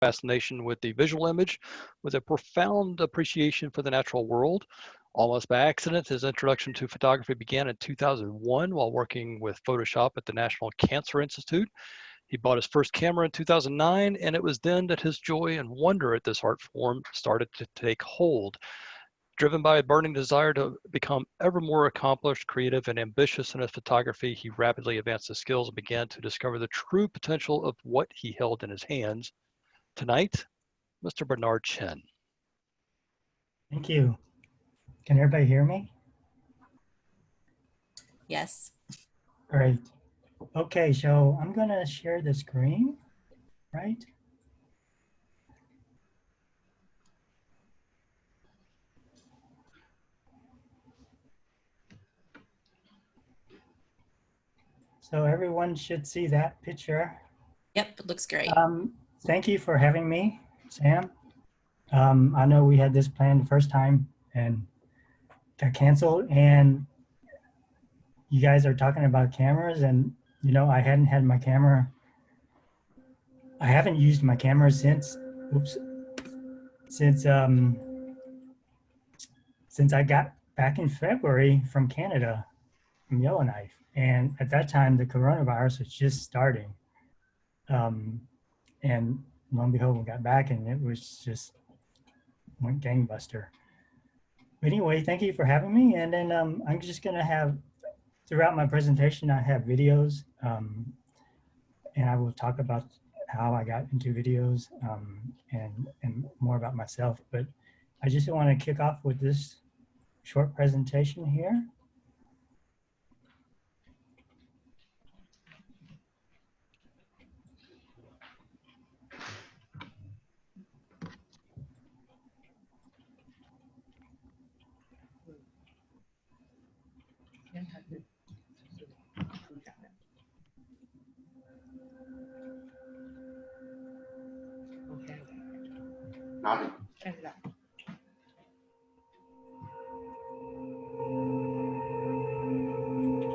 fascination with the visual image with a profound appreciation for the natural world. Almost by accident, his introduction to photography began in 2001 while working with Photoshop at the National Cancer Institute. He bought his first camera in 2009, and it was then that his joy and wonder at this art form started to take hold. Driven by a burning desire to become ever more accomplished, creative, and ambitious in his photography, he rapidly advanced his skills and began to discover the true potential of what he held in his hands. Tonight, Mr. Bernard Chen. Thank you. Can everybody hear me? Yes. Great. Okay, so I'm going to share the screen, right? So everyone should see that picture. Yep, it looks great. Thank you for having me, Sam. I know we had this planned the first time and got canceled, and you guys are talking about cameras, and you know, I hadn't had my camera. I haven't used my camera since I got back in February from Canada, from Yellowknife. And at that time, the coronavirus was just starting. And lo and behold, we got back and it was just went gangbuster. But anyway, thank you for having me. And then I'm just gonna have, throughout my presentation, I have videos and I will talk about how I got into videos and more about myself. But I just want to kick off with this short presentation here.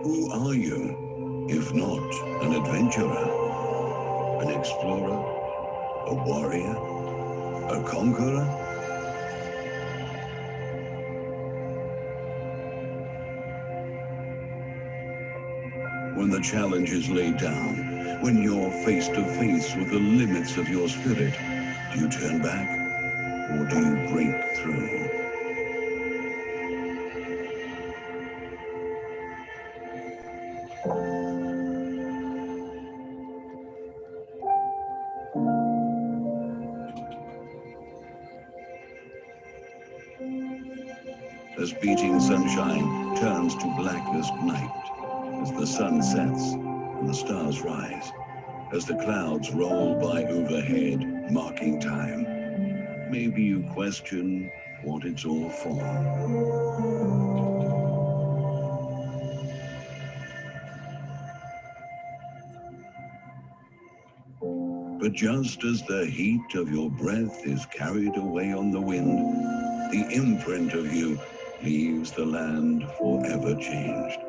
Who are you, if not an adventurer, an explorer, a warrior, a conqueror? When the challenge is laid down, when you're face to face with the limits of your spirit, do you turn back or do you break through? As beating sunshine turns to blackest night, as the sun sets and the stars rise, as the clouds roll by overhead, marking time, maybe you question what it's all for. But just as the heat of your breath is carried away on the wind, the imprint of you leaves the land forever changed.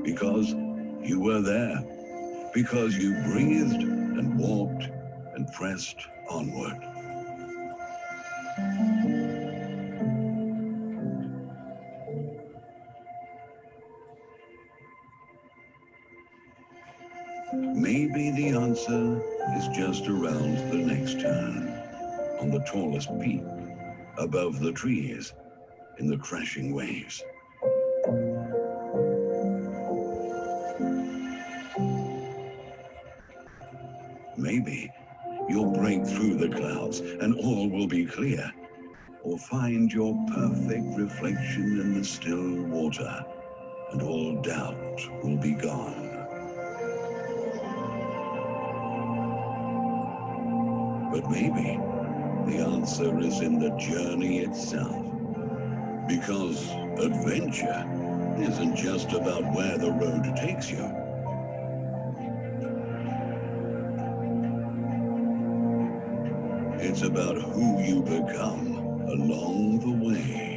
Because you were there, because you breathed and walked and pressed onward. Maybe the answer is just around the next turn, on the tallest peak, above the trees, in the crashing waves. Maybe you'll break through the clouds and all will be clear, or find your perfect reflection in the still water, and all doubt will be gone. But maybe the answer is in the journey itself, because adventure isn't just about where the road takes you. It's about who you become along the way.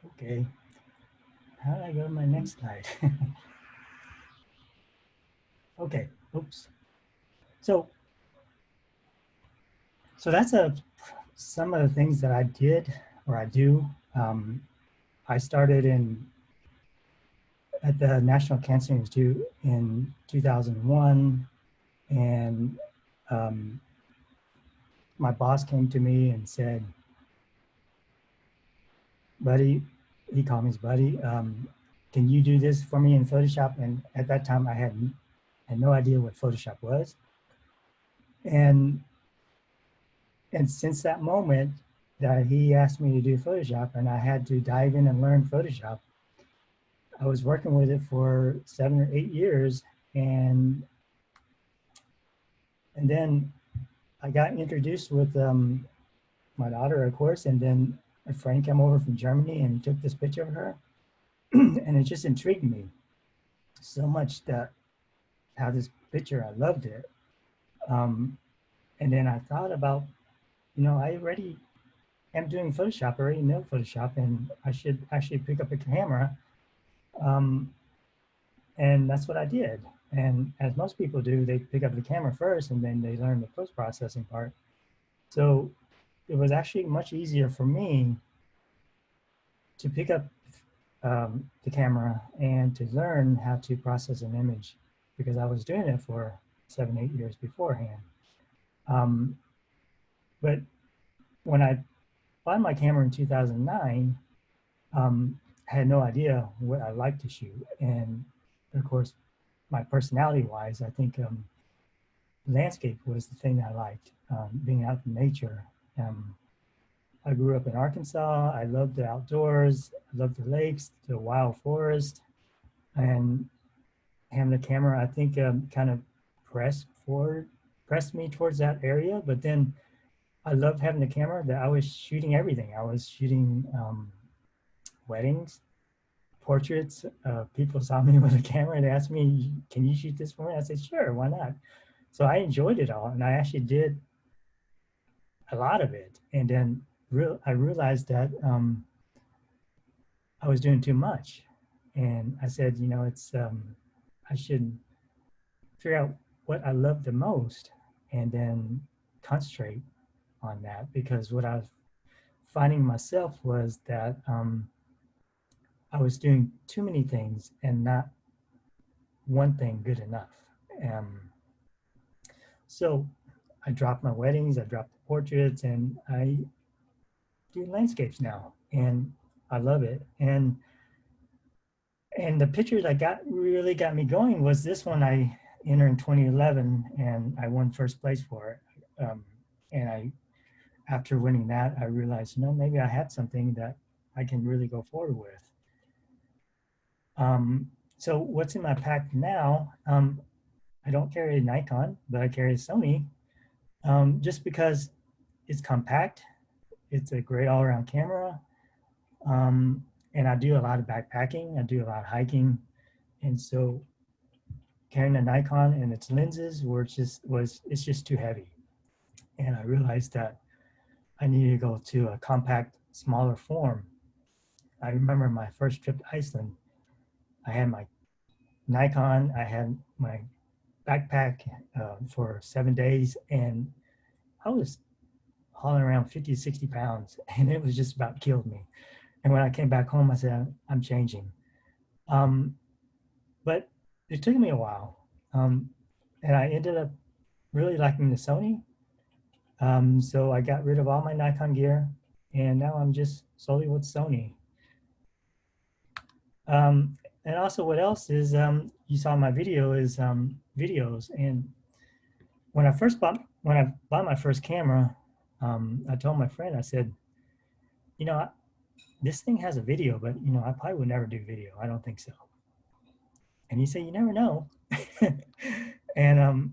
Okay. How do I go to my next slide? Okay. Oops. So, so that's some of the things that I did or I do. I started at the National Cancer Institute in 2001, and um, my boss came to me and said, "Buddy," he called me his buddy. Can you do this for me in Photoshop? And at that time, I had no idea what Photoshop was, and since that moment that he asked me to do Photoshop, and I had to dive in and learn Photoshop, I was working with it for 7 or 8 years, and then I got introduced with my daughter, of course, and then a friend came over from Germany and took this picture of her, and it just intrigued me so much that how this picture, I loved it. And then I thought about, I already am doing Photoshop, I already know Photoshop, and I should actually pick up a camera. And that's what I did. And as most people do, they pick up the camera first and then they learn the post-processing part. So it was actually much easier for me to pick up the camera and to learn how to process an image because I was doing it for 7, 8 years beforehand. But when I bought my camera in 2009, I had no idea what I liked to shoot. And of course, my personality wise, I think landscape was the thing I liked, being out in nature. I grew up in Arkansas. I loved the outdoors. I loved the lakes, the wild forest, and having the camera, I think, kind of pressed me towards that area. But then I loved having the camera that I was shooting everything. I was shooting weddings, portraits. People saw me with a camera and asked me, "Can you shoot this for me?" I said, "Sure, why not?" So I enjoyed it all, and I actually did a lot of it. And then I realized that I was doing too much, and I said, it's I should figure out what I love the most, and then concentrate on that. Because what I was finding myself was that I was doing too many things and not one thing good enough. Um, so I dropped my weddings, I dropped the portraits, and I do landscapes now, and I love it. And the picture that really got me going was this one I entered in 2011, and I won first place for it. And after winning that, I realized, maybe I had something that I can really go forward with. So what's in my pack now? I don't carry a Nikon, but I carry a Sony, just because it's compact. It's a great all-around camera. And I do a lot of backpacking. I do a lot of hiking. And so carrying a Nikon and its lenses it's just too heavy. And I realized that I needed to go to a compact, smaller form. I remember my first trip to Iceland. I had my Nikon, I had my backpack for 7 days, and I was hauling around 50, 60 pounds, and it was just about killed me. And when I came back home, I said, I'm changing. But it took me a while. And I ended up really liking the Sony. So I got rid of all my Nikon gear, and now I'm just solely with Sony. And also what else is, you saw my video is videos. And when I bought my first camera, I told my friend, I said, this thing has a video, but I probably would never do video. I don't think so. And he said, you never know. And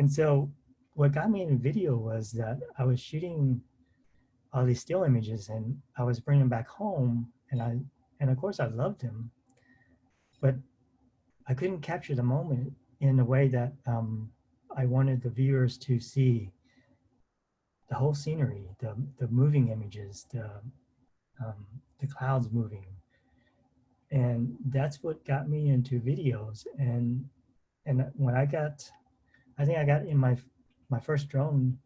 so what got me into video was that I was shooting all these still images, and I was bringing them back home, and of course I loved them, but I couldn't capture the moment in a way that I wanted the viewers to see the whole scenery, the moving images, the clouds moving. And that's what got me into videos. And when I think I got in my first drone,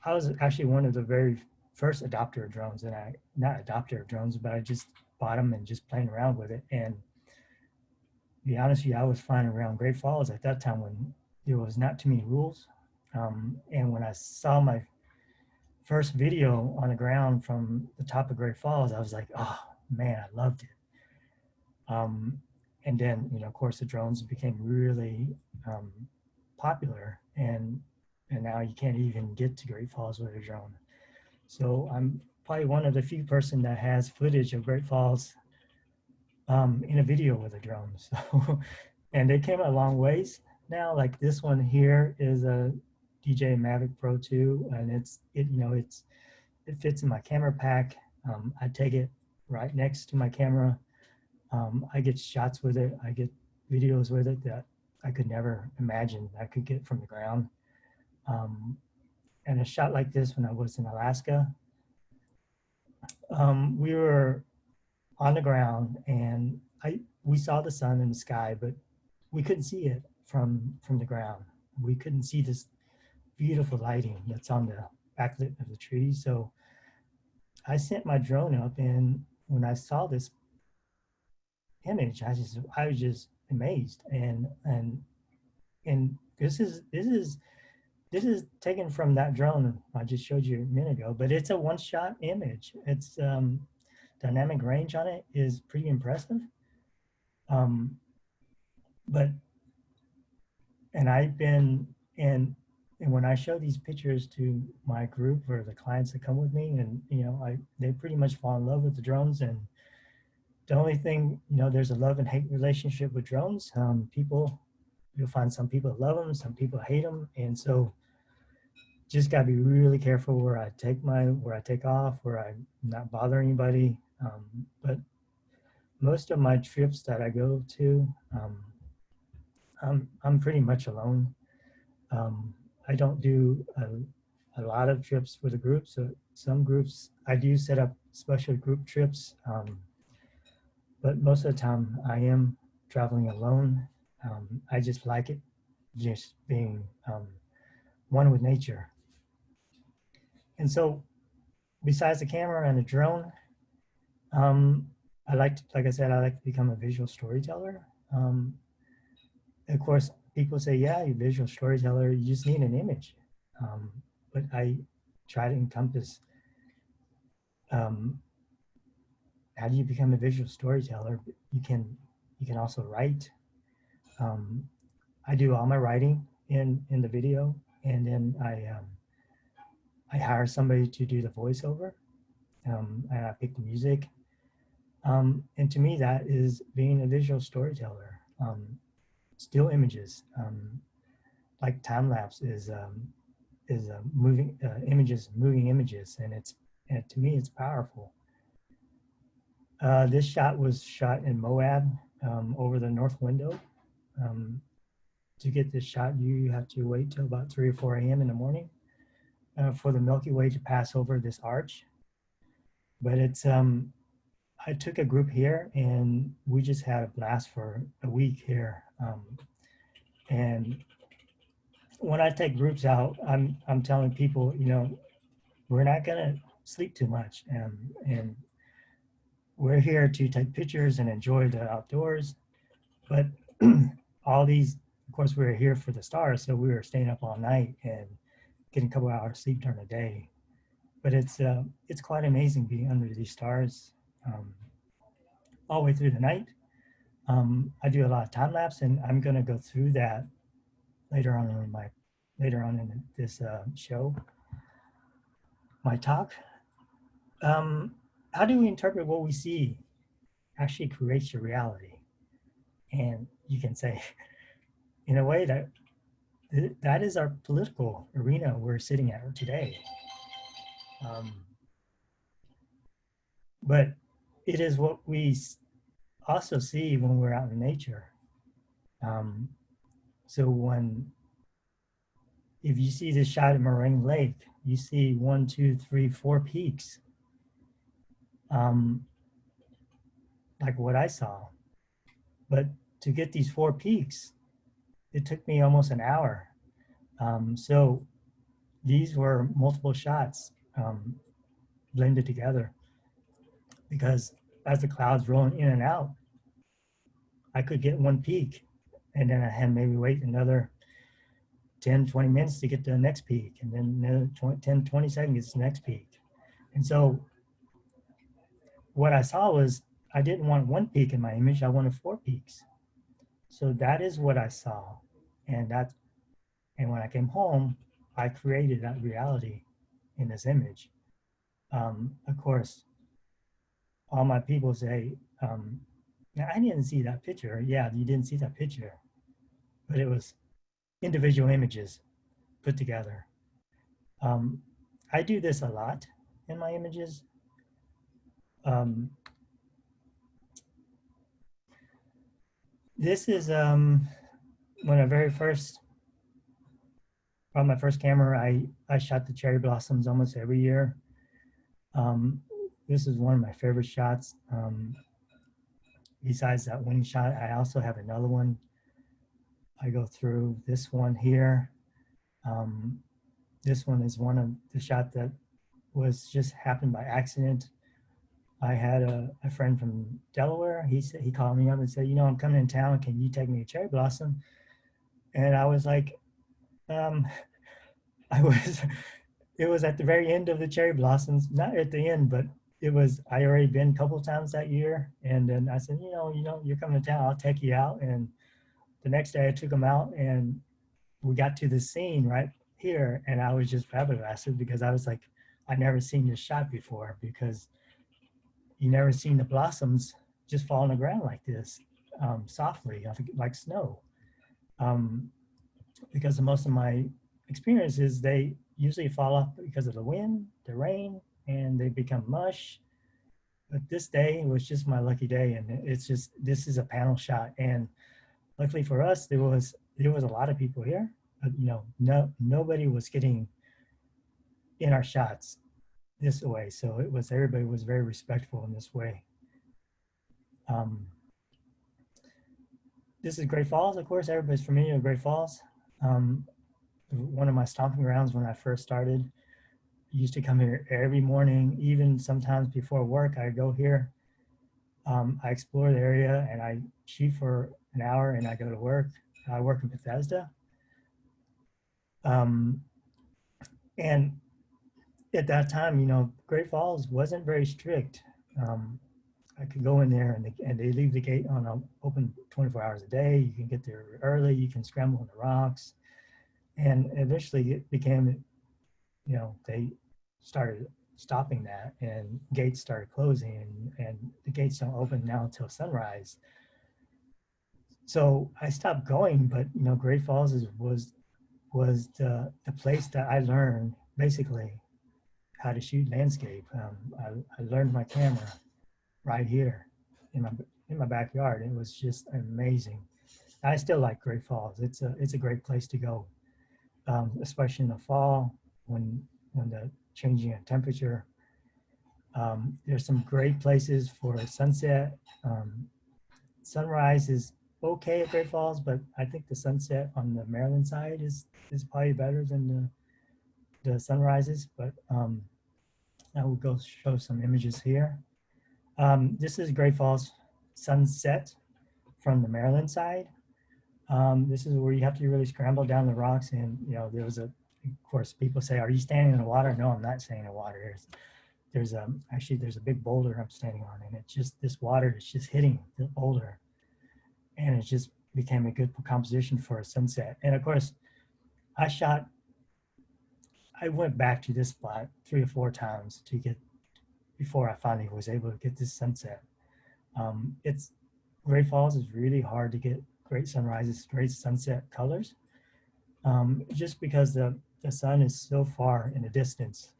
I was actually one of the very first adopter of drones, and not adopter of drones, but I just bought them and just playing around with it. And to be honest with you, I was flying around Great Falls at that time when there was not too many rules. And when I saw my first video on the ground from the top of Great Falls, I was like, oh man, I loved it. And then, of course, the drones became really popular, and now you can't even get to Great Falls with a drone. So I'm probably one of the few person that has footage of Great Falls in a video with a drone. So, and they came a long ways now. Like this one here is a DJI Mavic Pro 2, and it fits in my camera pack. I take it right next to my camera. I get shots with it. I get videos with it that I could never imagine I could get from the ground. And a shot like this when I was in Alaska, we were on the ground and we saw the sun in the sky, but we couldn't see it from the ground. We couldn't see this beautiful lighting that's on the backlit of the trees. So I sent my drone up, and when I saw this image, I was just amazed. And this is taken from that drone I just showed you a minute ago, but it's a one-shot image. It's dynamic range on it is pretty impressive. And when I show these pictures to my group or the clients that come with me, and they pretty much fall in love with the drones. And the only thing, there's a love and hate relationship with drones. You'll find some people love them, some people hate them, and so just got to be really careful where I take off, where I not bother anybody. But most of my trips that I go to, I'm pretty much alone. I don't do a lot of trips with a group. So some groups I do set up special group trips, but most of the time I am traveling alone. I just like it, just being one with nature. And so besides the camera and the drone, like I said, I like to become a visual storyteller. Of course, people say, yeah, you're a visual storyteller, you just need an image. But I try to encompass how do you become a visual storyteller? You can also write. I do all my writing in the video, and then I hire somebody to do the voiceover, and I pick the music. And to me, that is being a visual storyteller. Still images, like time lapse is moving images, and to me, it's powerful. This shot was shot in Moab, over the north window. To get this shot, you have to wait till about 3 or 4 a.m. in the morning for the Milky Way to pass over this arch. But it's I took a group here, and we just had a blast for a week here. And when I take groups out, I'm telling people, we're not gonna sleep too much, and we're here to take pictures and enjoy the outdoors. But all these, of course, we were here for the stars, so we were staying up all night and getting a couple hours sleep during the day. But it's quite amazing being under these stars all the way through the night. I do a lot of time lapse, and I'm going to go through that later on in this show, my talk. How do we interpret what we see actually creates your reality? And you can say, in a way, that is our political arena we're sitting at today. But it is what we also see when we're out in nature. So when if you see this shot at Moraine Lake, you see 1, 2, 3, 4 peaks, like what I saw. But to get these 4 peaks, it took me almost an hour. So these were multiple shots blended together, because as the clouds rolling in and out, I could get 1 peak, and then I had maybe wait another 10, 20 minutes to get to the next peak, and then another 20, 10, 20 seconds to the next peak. And so what I saw was, I didn't want 1 peak in my image, I wanted 4 peaks. So that is what I saw. And when I came home, I created that reality in this image. Of course, all my people say, now, I didn't see that picture. Yeah, you didn't see that picture, but it was individual images put together. I do this a lot in my images. This is when I very first, on my first camera, I shot the cherry blossoms almost every year. This is one of my favorite shots. Besides that wing shot, I also have another one. I go through this one here. This one is one of the shot that was just happened by accident. I had a friend from Delaware. He called me up and said, I'm coming in town. Can you take me a cherry blossom? And I was like, it was at the very end of the cherry blossoms, not at the end, but I already been a couple of times that year. And then I said, you're coming to town, I'll take you out. And the next day I took him out, and we got to the scene right here. And I was just flabbergasted, because I was like, I never seen this shot before, because you never seen the blossoms just fall on the ground like this, softly, like snow. Because most of my experiences, they usually fall off because of the wind, the rain, and they become mush. But this day was just my lucky day, and this is a panel shot. And luckily for us, there was a lot of people here, but nobody was getting in our shots this way. So everybody was very respectful in this way. This is Great Falls, of course. Everybody's familiar with Great Falls. One of my stomping grounds when I first started. I used to come here every morning, even sometimes before work. I go here. I explore the area, and I shoot for an hour, and I go to work. I work in Bethesda. And at that time, Great Falls wasn't very strict. I could go in there, and they leave the gate open 24 hours a day. You can get there early. You can scramble on the rocks. And eventually it became, they started stopping that, and gates started closing, and the gates don't open now until sunrise. So I stopped going, but Great Falls was the place that I learned basically how to shoot landscape. I learned my camera right here in my backyard. It was just amazing. I still like Great Falls. It's a great place to go, especially in the fall when the changing of temperature. There's some great places for sunset. Sunrise is okay at Great Falls, but I think the sunset on the Maryland side is probably better than the sunrises. But I will go show some images here. This is Great Falls sunset from the Maryland side. This is where you have to really scramble down the rocks, and there was of course, people say, "Are you standing in the water?" No, I'm not standing in the water. There's a big boulder I'm standing on, and it's just this water is just hitting the boulder, and it just became a good composition for a sunset. And of course, I went back to this spot 3 or 4 times before I finally was able to get this sunset. Great Falls is really hard to get great sunrises, great sunset colors, just because the sun is so far in the distance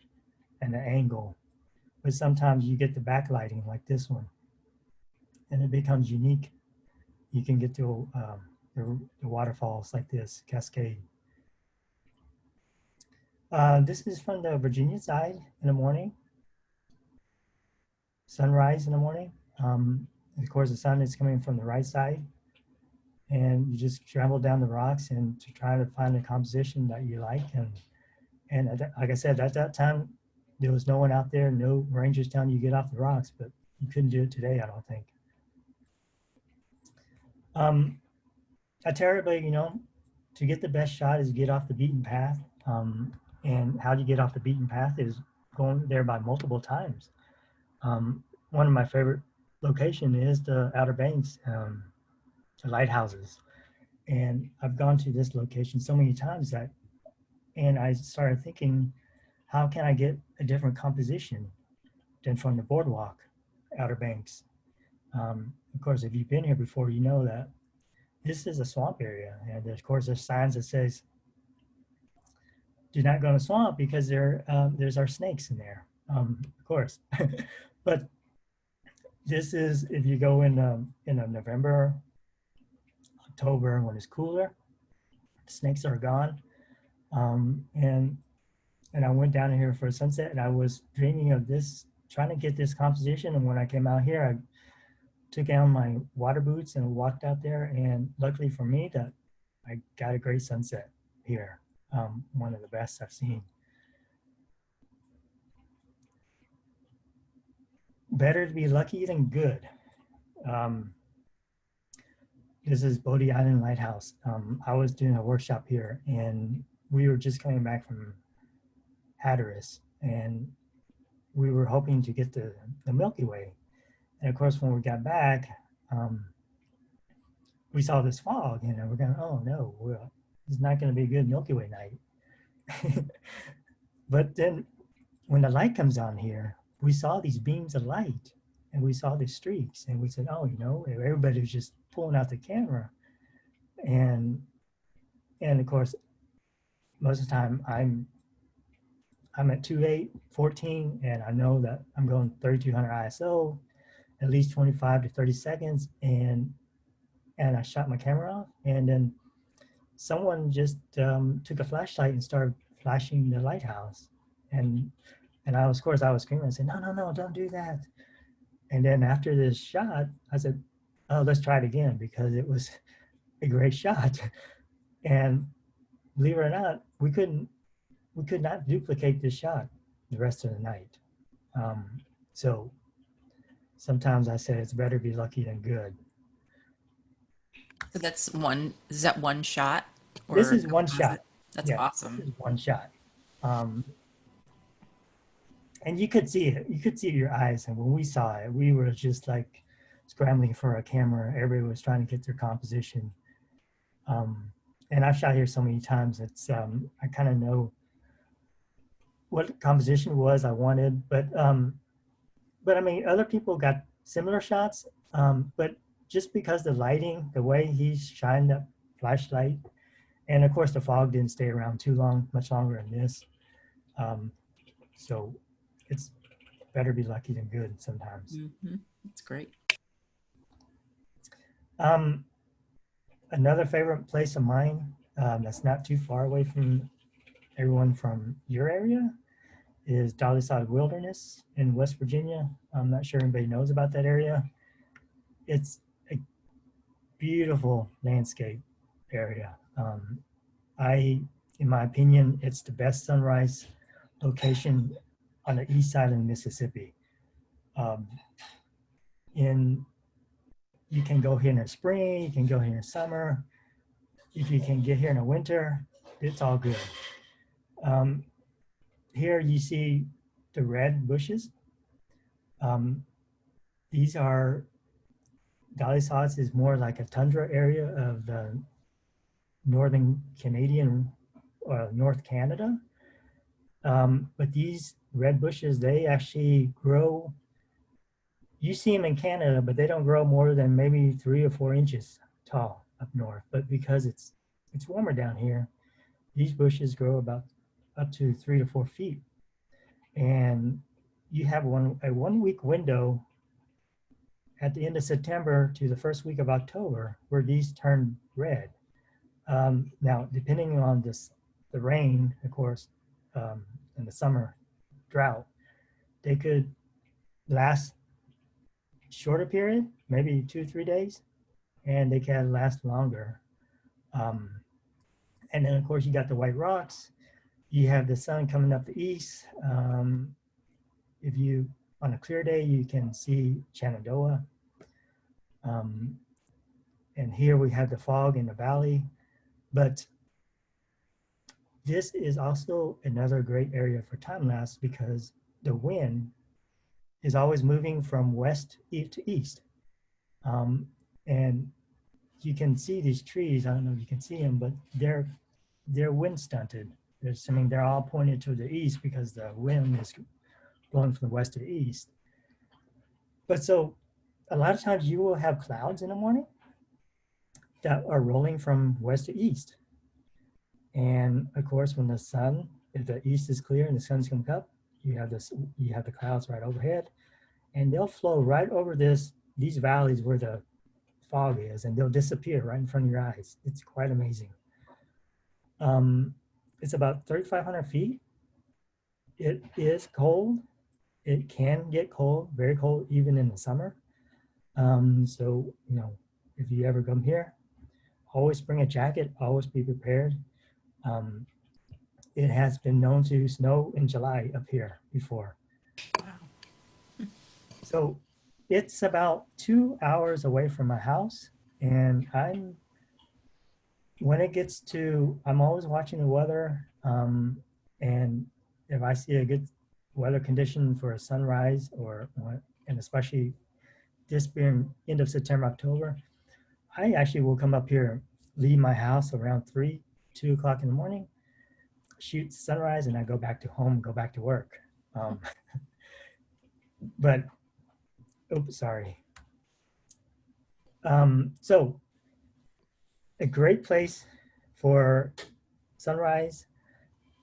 and the angle. But sometimes you get the backlighting like this one, and it becomes unique. You can get to the waterfalls like this, cascade. This is from the Virginia side in the morning, sunrise in the morning. Of course, the sun is coming from the right side, and you just travel down the rocks and to try to find a composition that you like. And like I said, at that time, there was no one out there, no rangers telling you get off the rocks, but you couldn't do it today, I don't think. I tell everybody, to get the best shot is get off the beaten path. And how do you get off the beaten path is going there by multiple times. One of my favorite location is the Outer Banks, the lighthouses. And I've gone to this location so many times and I started thinking, how can I get a different composition than from the boardwalk, Outer Banks? Of course, if you've been here before, you know that this is a swamp area. And of course, there's signs that says, do not go in the swamp because there's our snakes in there, of course. But this is, if you go in November, October, when it's cooler, the snakes are gone. And I went down here for a sunset, and I was dreaming of this, trying to get this composition. And when I came out here, I took down my water boots and walked out there. And luckily for me, that I got a great sunset here, one of the best I've seen. Better to be lucky than good. This is Bodie Island Lighthouse. I was doing a workshop here, and we were just coming back from Hatteras, and we were hoping to get the Milky Way. And of course, when we got back, we saw this fog, and we're going, oh no, it's not going to be a good Milky Way night. But then when the light comes on here, we saw these beams of light, and we saw these streaks, and we said, oh, everybody was just pulling out the camera. And of course, most of the time I'm at 2.8, and I know that I'm going 3200 ISO, at least 25 to 30 seconds, and I shot my camera off, and then someone just took a flashlight and started flashing the lighthouse, and I was screaming. I said, no, don't do that. And then after this shot, I said, oh, let's try it again, because it was a great shot. And believe it or not, we could not duplicate this shot the rest of the night. So sometimes I say it's better be lucky than good. So is that one shot? Or This is one shot. That's awesome. This is one shot. And you could see it. You could see your eyes. And when we saw it, we were just like scrambling for a camera. Everybody was trying to get their composition. And I've shot here so many times. It's I kind of know what composition was I wanted, but I mean, other people got similar shots, but just because the lighting, the way he shined that flashlight, and of course the fog didn't stay around too long, much longer than this. So it's better be lucky than good sometimes. Mm-hmm. That's great. Another favorite place of mine that's not too far away from everyone from your area is Dolly Sod Wilderness in West Virginia. I'm not sure anybody knows about that area. It's a beautiful landscape area. In my opinion, it's the best sunrise location on the east side of the Mississippi. You can go here in the spring, you can go here in summer. If you can get here in the winter, it's all good. Here you see the red bushes. These are, Dolly Sods is more like a tundra area of the northern Canadian, or North Canada. But these red bushes, they actually grow. You see them in Canada, but they don't grow more than maybe 3 or 4 inches tall up north. But because it's warmer down here, these bushes grow about up to 3 to 4 feet. And you have a 1 week window at the end of September to the first week of October where these turn red. Now, depending on the rain, of course, in the summer drought, they could last shorter period, maybe 2-3 days, and they can last longer. And then of course you got the white rocks. You have the sun coming up the east. If you, on a clear day, you can see Shenandoah. And here we have the fog in the valley. But this is also another great area for time lapse because the wind is always moving from west to east. And you can see these trees, I don't know if you can see them, but they're wind stunted. They're all pointed to the east because the wind is blowing from the west to the east. But so a lot of times you will have clouds in the morning that are rolling from west to east. And of course, when the sun, if the east is clear and the sun's coming up, you have the clouds right overhead, and they'll flow right over these valleys where the fog is, and they'll disappear right in front of your eyes. It's quite amazing. It's about 3,500 feet. It is cold. It can get cold, very cold, even in the summer. So, you know, if you ever come here, always bring a jacket, always be prepared. It has been known to snow in July up here before. Wow. So it's about 2 hours away from my house, and when it gets to, I'm always watching the weather, and if I see a good weather condition for a sunrise, and especially this being end of September, October, I actually will come up here, leave my house around 2 o'clock in the morning, shoot sunrise, and I go back to home, go back to work. But, oops, sorry. So a great place for sunrise,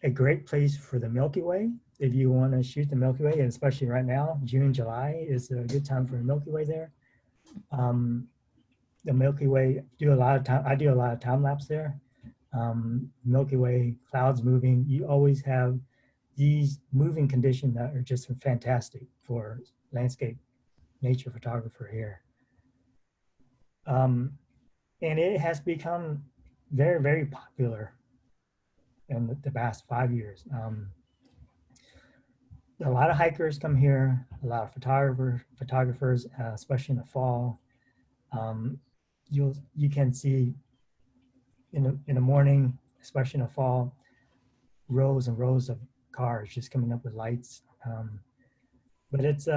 a great place for the Milky Way. If you want to shoot the Milky Way, and especially right now, June, July is a good time for the Milky Way there. The Milky Way, I do a lot of time lapse there. Milky Way, clouds moving, you always have these moving conditions that are just fantastic for landscape nature photographer here. And it has become very, very popular in the past 5 years. A lot of hikers come here, a lot of photographers, especially in the fall. You can see in the morning, especially in the fall, rows and rows of cars just coming up with lights. But it's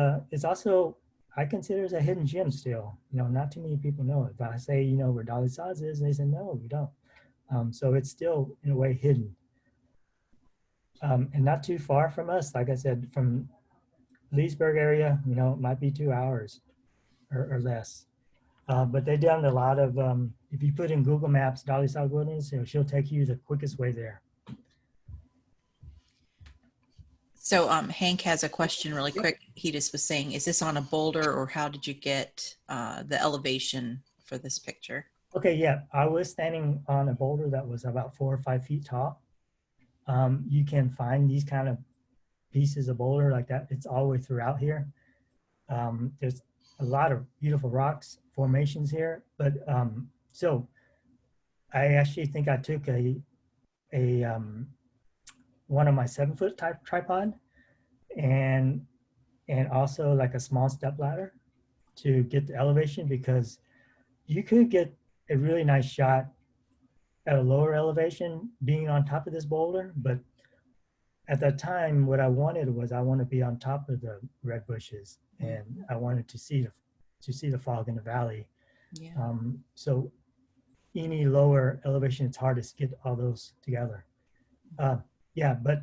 also, I consider it a hidden gem still. You know, not too many people know it. If I say, you know, where Dolly Sods is, they say, no, we don't. So it's still, in a way, hidden. And not too far from us, like I said, from Leesburg area, you know, it might be 2 hours or less. But they've done a lot of, if you put in Google Maps, Dolly Sod Wilderness, you know, she'll take you the quickest way there. So Hank has a question really quick. He just was saying, is this on a boulder, or how did you get the elevation for this picture? Okay, yeah, I was standing on a boulder that was about 4 or 5 feet tall. You can find these kind of pieces of boulder like that. It's all the way throughout here. There's a lot of beautiful rocks formations here, but so I actually think I took one of my 7-foot type tripod and also like a small step ladder to get the elevation, because you could get a really nice shot at a lower elevation being on top of this boulder. But at that time, what I wanted was I want to be on top of the red bushes, and I wanted to see the fog in the valley. Yeah. So any lower elevation, it's hard to get all those together. Yeah, but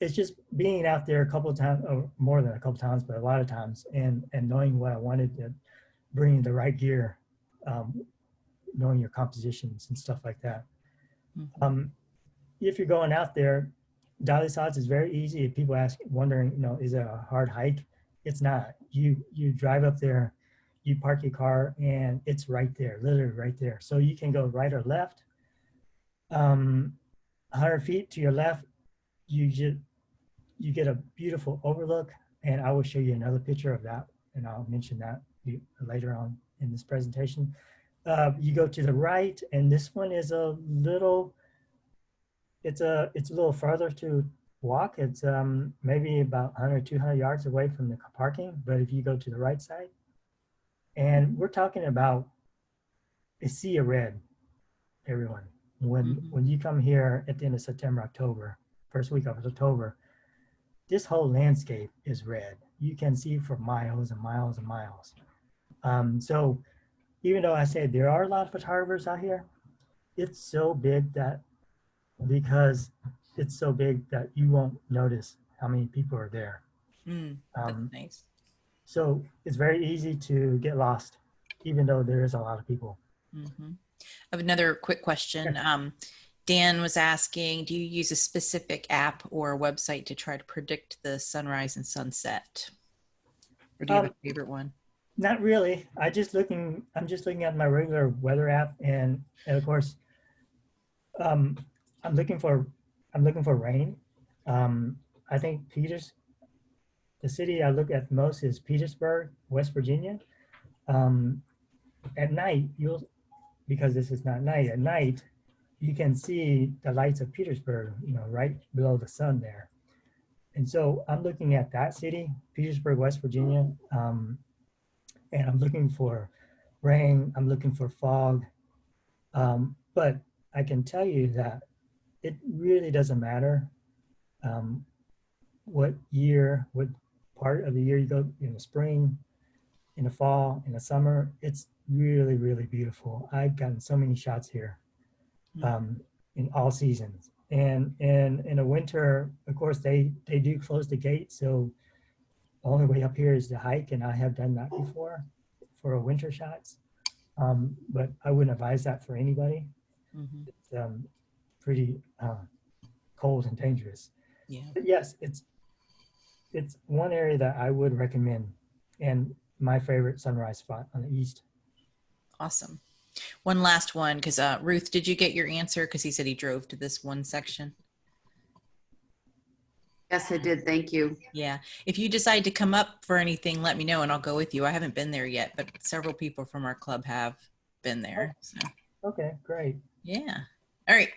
it's just being out there a couple of times, or more than a couple of times, but a lot of times, and knowing what I wanted, to bring the right gear, knowing your compositions and stuff like that. Mm-hmm. If you're going out there, Dolly Sods is very easy. If people wondering, you know, is it a hard hike? It's not. You drive up there, you park your car, and it's right there, literally right there. So you can go right or left. 100 feet to your left, you get a beautiful overlook, and I will show you another picture of that, and I'll mention that later on in this presentation. You go to the right, and this one is a little, it's a little further to walk. It's maybe about 100, 200 yards away from the parking, but if you go to the right side, and we're talking about a sea of red, everyone. When you come here at the end of September, October, first week of October, this whole landscape is red. You can see for miles and miles and miles. So even though I said there are a lot of photographers out here, it's so big that because it's so big that you won't notice how many people are there. That's nice. So it's very easy to get lost, even though there is a lot of people. I have another quick question. Dan was asking, do you use a specific app or website to try to predict the sunrise and sunset? Or do you have a favorite one? Not really. I'm just looking at my regular weather app, and of course, I'm looking for rain. I think the city I look at most is Petersburg, West Virginia. At night, because this is not night, at night, you can see the lights of Petersburg, right below the sun there. And so I'm looking at that city, Petersburg, West Virginia, and I'm looking for rain, I'm looking for fog. But I can tell you that it really doesn't matter what part of the year you go, in the spring, in the fall, in the summer. It's really, really beautiful. I've gotten so many shots here in all seasons. And in the winter, of course, they do close the gate. So the only way up here is to hike, and I have done that before for winter shots. But I wouldn't advise that for anybody. It's pretty cold and dangerous. Yeah. But yes, it's one area that I would recommend, and my favorite sunrise spot on the east. Awesome. One last one, because Ruth, did you get your answer? Because he said he drove to this one section. Yes, I did. Thank you. Yeah. If you decide to come up for anything, let me know and I'll go with you. I haven't been there yet, but several people from our club have been there. So. Okay, great. Yeah. All right.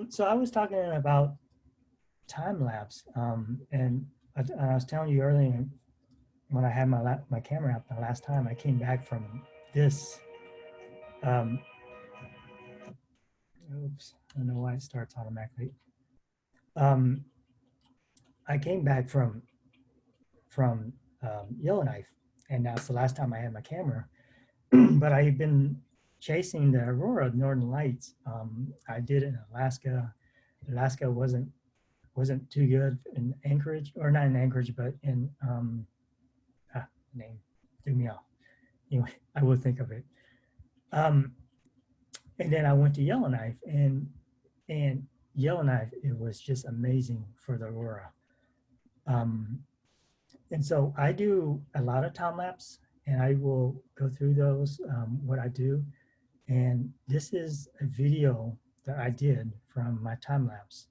So I was talking about time lapse, and I was telling you earlier when I had my camera out the last time I came back from this. Oops, I don't know why it starts automatically. I came back from Yellowknife, and that's the last time I had my camera. But I've been chasing the aurora Northern Lights. I did it in Alaska. Alaska wasn't too good in Anchorage, or not in Anchorage, but in name threw me off. Anyway, I will think of it. And then I went to Yellowknife, and Yellowknife, it was just amazing for the aurora. And so I do a lot of time lapse, and I will go through those, what I do. And this is a video that I did from my time lapse.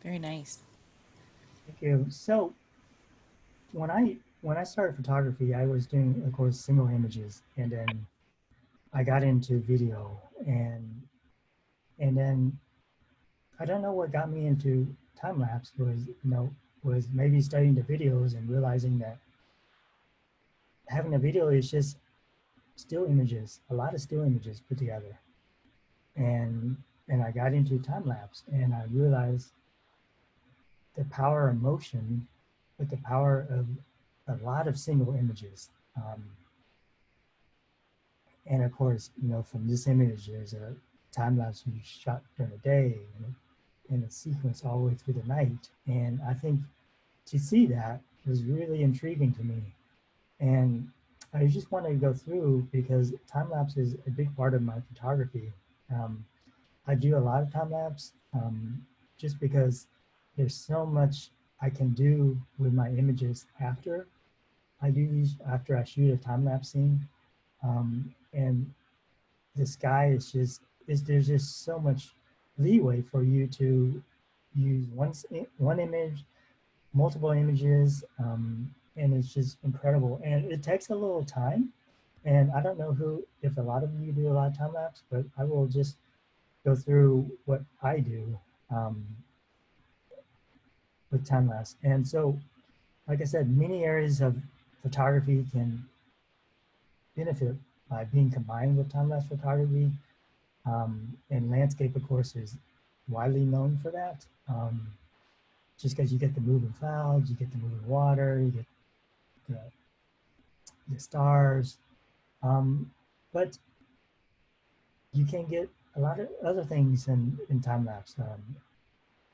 Very nice. Thank you. So when I started photography, I was doing, of course, single images, and then I got into video, and then I don't know what got me into time lapse was maybe studying the videos and realizing that having a video is just still images, a lot of still images put together, and I got into time lapse, and I realized the power of motion with the power of a lot of single images. And of course, from this image, there's a time lapse we shot during the day and a sequence all the way through the night. And I think to see that was really intriguing to me. And I just wanted to go through because time lapse is a big part of my photography. I do a lot of time lapse just because there's so much I can do with my images after I do these, after I shoot a time lapse scene. And the sky is there's just so much leeway for you to use one image, multiple images, and it's just incredible. And it takes a little time. And I don't know if a lot of you do a lot of time lapse, but I will just go through what I do with time lapse. And so, like I said, many areas of photography can benefit by being combined with time lapse photography. And landscape, of course, is widely known for that. Just because you get the moving clouds, you get the moving water, you get the stars. But you can get a lot of other things in time lapse.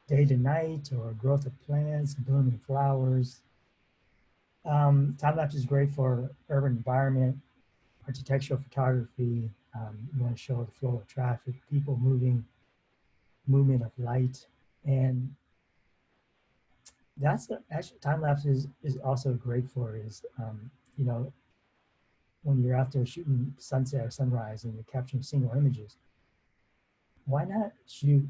Day to night, or growth of plants, blooming flowers. Time lapse is great for urban environment, architectural photography. You want to show the flow of traffic, people moving, movement of light, and that's actually time lapse is also great for is when you're out there shooting sunset or sunrise and you're capturing single images. Why not shoot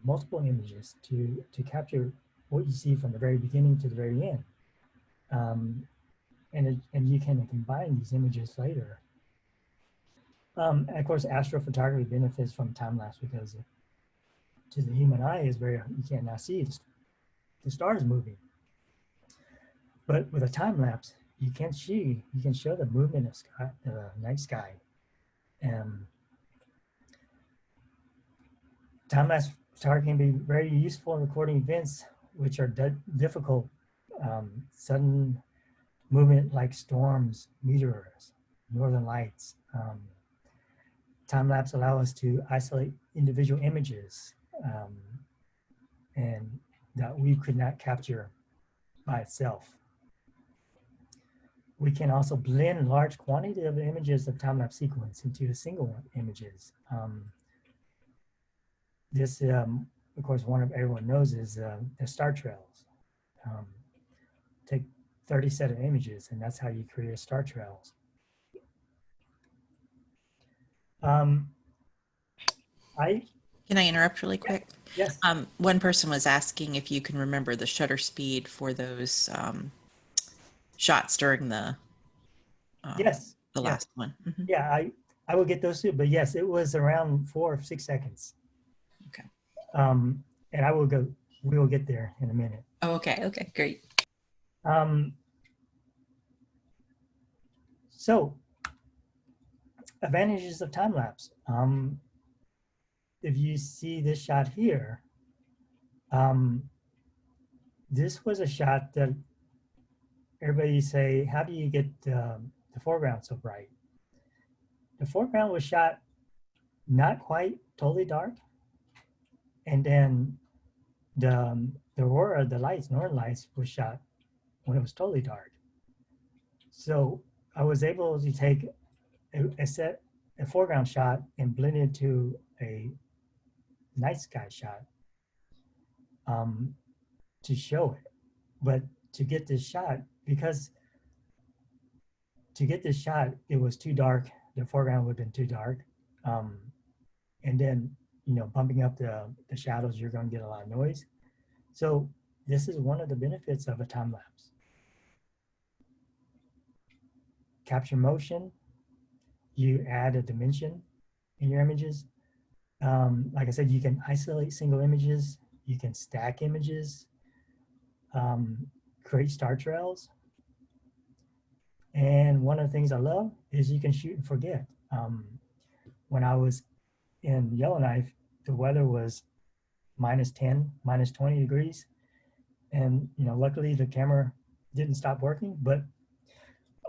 multiple images to capture what you see from the very beginning to the very end? And you can combine these images later. And of course, astrophotography benefits from time lapse because to the human eye is you cannot see the stars moving. But with a time lapse, you can show the movement of the night sky. Time lapse photography can be very useful in recording events which are difficult, sudden movement like storms, meteors, northern lights. Time lapse allow us to isolate individual images and that we could not capture by itself. We can also blend large quantity of images of time lapse sequence into a single images. This, of course, everyone knows is the star trails. Take 30 set of images, and that's how you create star trails. Can I interrupt really quick? Yes. One person was asking if you can remember the shutter speed for those shots during the yes. last one. Mm-hmm. Yeah, I will get those too, but yes, it was around 4 or 6 seconds. Okay. And we will get there in a minute. Oh, okay. Okay, great. So advantages of time lapse. If you see this shot here, this was a shot that everybody say, how do you get the foreground so bright? The foreground was shot not quite totally dark. And then the aurora, the lights, northern lights was shot when it was totally dark. So I was able to take a foreground shot and blend it to a night sky shot to show it. But to get this shot, it was too dark. The foreground would have been too dark. And then, bumping up the shadows, you're going to get a lot of noise. So this is one of the benefits of a time lapse. Capture motion, you add a dimension in your images. Like I said, you can isolate single images, you can stack images, create star trails. And one of the things I love is you can shoot and forget. When I was in Yellowknife, the weather was -10, -20 degrees. And, you know, luckily the camera didn't stop working, but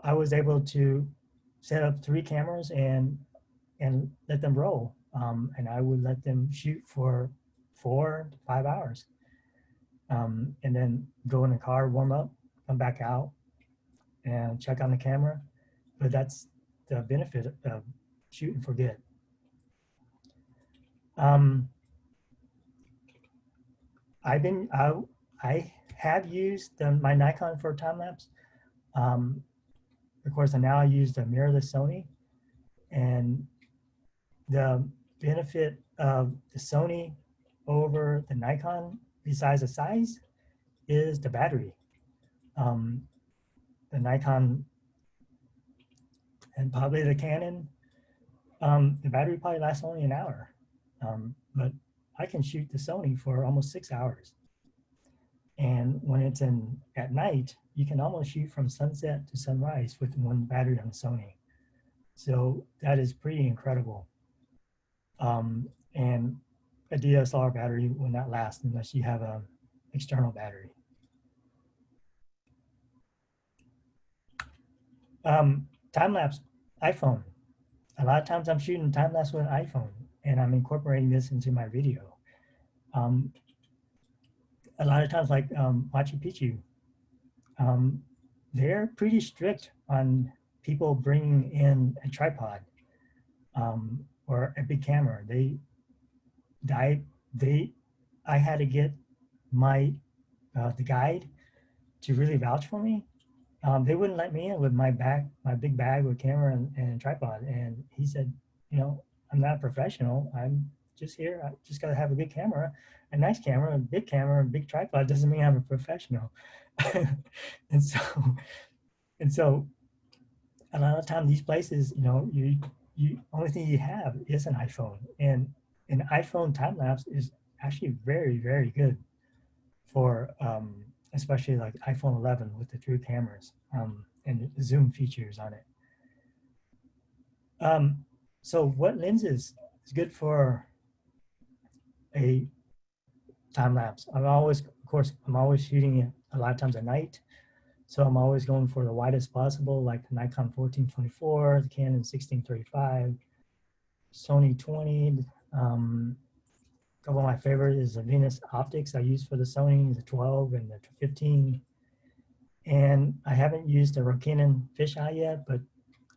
I was able to set up 3 cameras and let them roll. And I would let them shoot for 4 to 5 hours. And then go in the car, warm up, come back out and check on the camera. But that's the benefit of shoot and forget. I have used my Nikon for time lapse. Of course, now I use the mirrorless Sony, and the benefit of the Sony over the Nikon, besides the size, is the battery. The Nikon and probably the Canon, the battery probably lasts only an hour, but I can shoot the Sony for almost 6 hours. And when it's at night, you can almost shoot from sunset to sunrise with one battery on the Sony. So that is pretty incredible. And a DSLR battery will not last unless you have an external battery. Time-lapse iPhone. A lot of times I'm shooting time-lapse with an iPhone, and I'm incorporating this into my video. A lot of times, like Machu Picchu, they're pretty strict on people bringing in a tripod or a big camera. I had to get the guide to really vouch for me. They wouldn't let me in with my big bag with camera and tripod. And he said, you know, I'm not a professional. I'm just here. I just got to have a good camera, a nice camera, a big tripod doesn't mean I'm a professional. and so a lot of time these places, you know, you only thing you have is an iPhone, and an iPhone time lapse is actually very, very good for especially like iPhone 11 with the 3 cameras and the zoom features on it. So what lenses is good for a time lapse? I'm always shooting it a lot of times at night. So I'm always going for the widest possible, like the Nikon 1424, the Canon 1635, Sony 20. A couple of my favorites is the Venus Optics I use for the Sony, the 12 and the 15. And I haven't used the Rokinon fisheye yet, but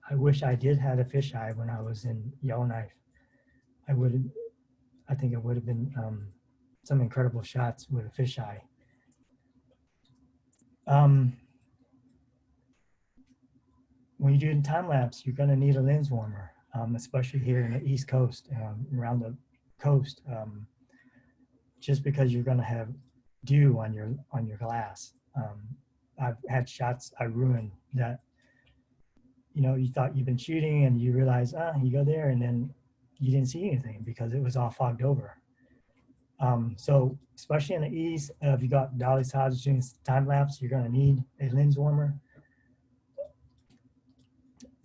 I wish I did have a fisheye when I was in Yellowknife. I think it would have been some incredible shots with a fisheye. When you're doing time lapse, you're going to need a lens warmer, especially here in the East Coast, around the coast, just because you're going to have dew on your glass. I've had shots I ruined that, you know, you thought you've been shooting and you realize, you go there and then you didn't see anything because it was all fogged over. So especially in the East, if you got dolly sides doing time lapse, you're going to need a lens warmer.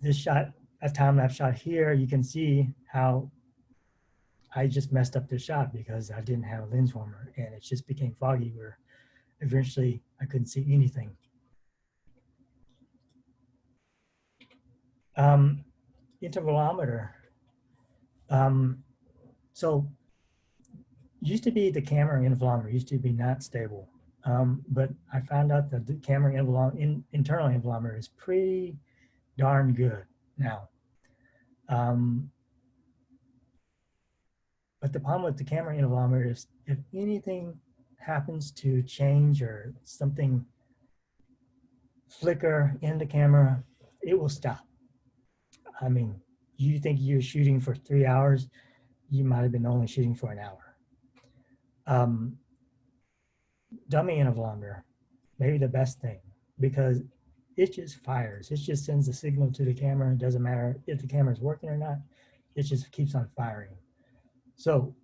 This shot, a time lapse shot here, you can see how I just messed up the shot because I didn't have a lens warmer and it just became foggy where eventually I couldn't see anything. Intervalometer. So used to be the camera intervalometer used to be not stable, but I found out that the camera internal intervalometer is pretty darn good now. But the problem with the camera intervalometer is if anything happens to change or something flicker in the camera, it will stop. I mean, you think you're shooting for 3 hours, you might have been only shooting for an hour. dummy intervalometer, maybe the best thing, because it just fires. It just sends a signal to the camera. It doesn't matter if the camera is working or not. It just keeps on firing. So,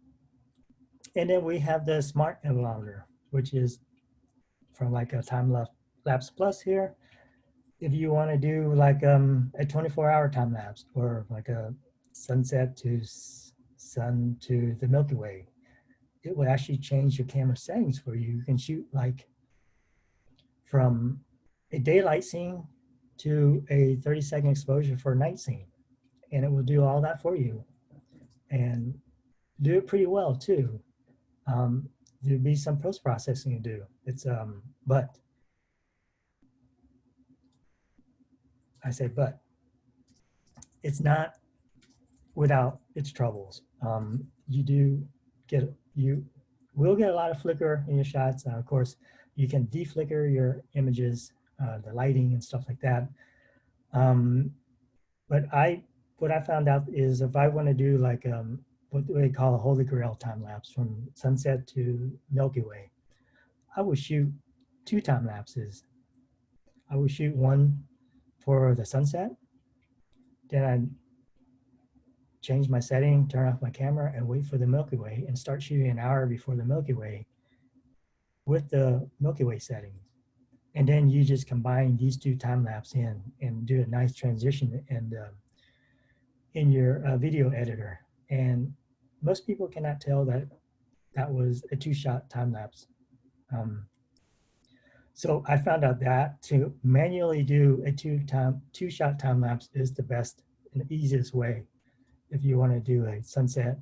and then we have the smart intervalometer, which is from like a time lapse plus here. If you want to do like a 24-hour time lapse or like a sunset to sun to the Milky Way, it will actually change your camera settings for you. You can shoot like from a daylight scene to a 30-second exposure for a night scene, and it will do all that for you and do it pretty well too. There'll be some post processing to do. But I say, but it's not without its troubles. You will get a lot of flicker in your shots. Of course, you can deflicker your images, the lighting and stuff like that. But what I found out is if I want to do like what they call a holy grail time lapse from sunset to Milky Way, I would shoot 2 time lapses. I would shoot one for the sunset, then I'd change my setting, turn off my camera, and wait for the Milky Way and start shooting an hour before the Milky Way with the Milky Way settings. And then you just combine these 2 time lapse in and do a nice transition and in your video editor. And most people cannot tell that that was a 2-shot time lapse. So I found out that to manually do a 2-shot time lapse is the best and the easiest way if you want to do a sunset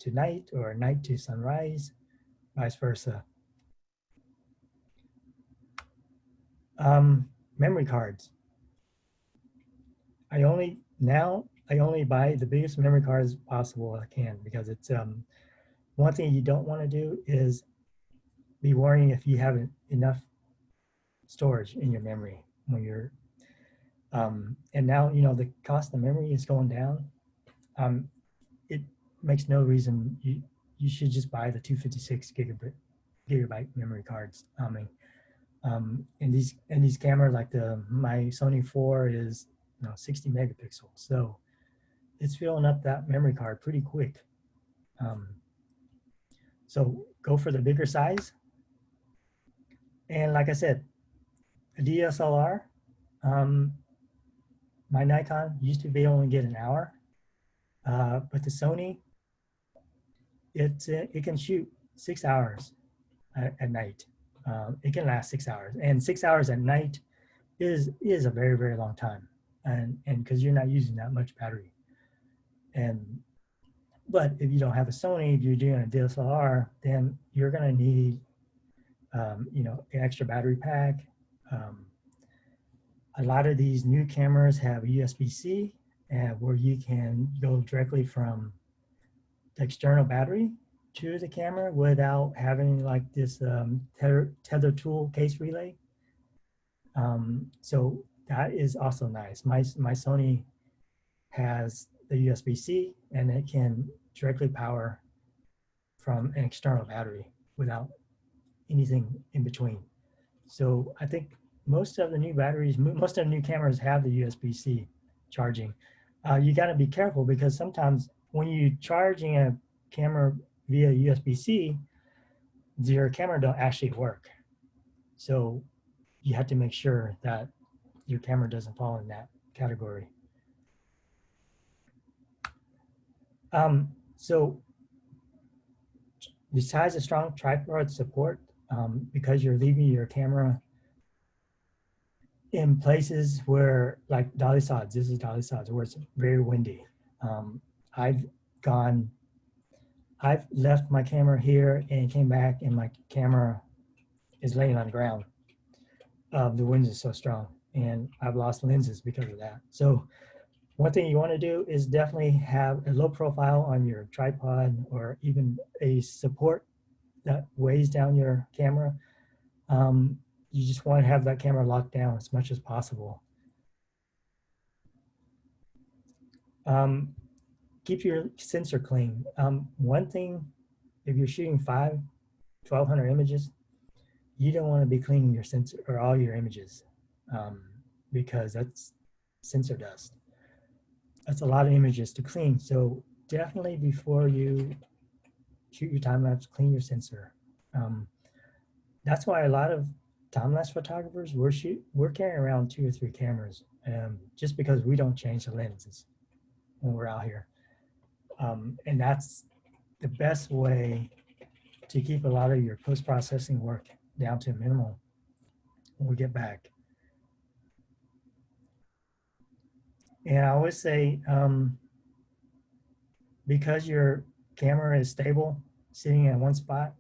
to night or a night to sunrise, vice versa. Memory cards. I only buy the biggest memory cards possible I can, because it's one thing you don't want to do is be worrying if you have enough storage in your memory when you're and now the cost of memory is going down. It makes no reason you should just buy the 256 gigabyte memory cards. And these cameras, like my Sony 4 is 60 megapixels, so it's filling up that memory card pretty quick. So go for the bigger size. And like I said, a DSLR, my Nikon used to be able to get an hour, but the Sony, it can shoot 6 hours at night. It can last 6 hours, and 6 hours at night is a very, very long time, and because you're not using that much battery. But if you don't have a Sony, if you're doing a DSLR, then you're gonna need an extra battery pack. A lot of these new cameras have USB-C, where you can go directly from the external battery to the camera without having like this tether tool case relay. So that is also nice. My Sony has the USB-C, and it can directly power from an external battery without anything in between. So I think most of the new batteries, most of the new cameras have the USB-C charging. You got to be careful, because sometimes when you're charging a camera via USB-C, your camera don't actually work. So you have to make sure that your camera doesn't fall in that category. So besides a strong tripod support, because you're leaving your camera in places where, like Dolly Sods, this is Dolly Sods, where it's very windy. I've left my camera here and came back, and my camera is laying on the ground. The wind is so strong, and I've lost lenses because of that. So one thing you want to do is definitely have a low profile on your tripod, or even a support that weighs down your camera. You just want to have that camera locked down as much as possible. Keep your sensor clean. One thing, if you're shooting 1200 images you don't want to be cleaning your sensor or all your images because that's sensor dust. That's a lot of images to clean. So definitely before you shoot your time lapse, clean your sensor. That's why a lot of time lapse photographers we're carrying around 2 or 3 cameras, just because we don't change the lenses when we're out here, and that's the best way to keep a lot of your post-processing work down to a minimal when we get back. And I always say, because your camera is stable, sitting in one spot,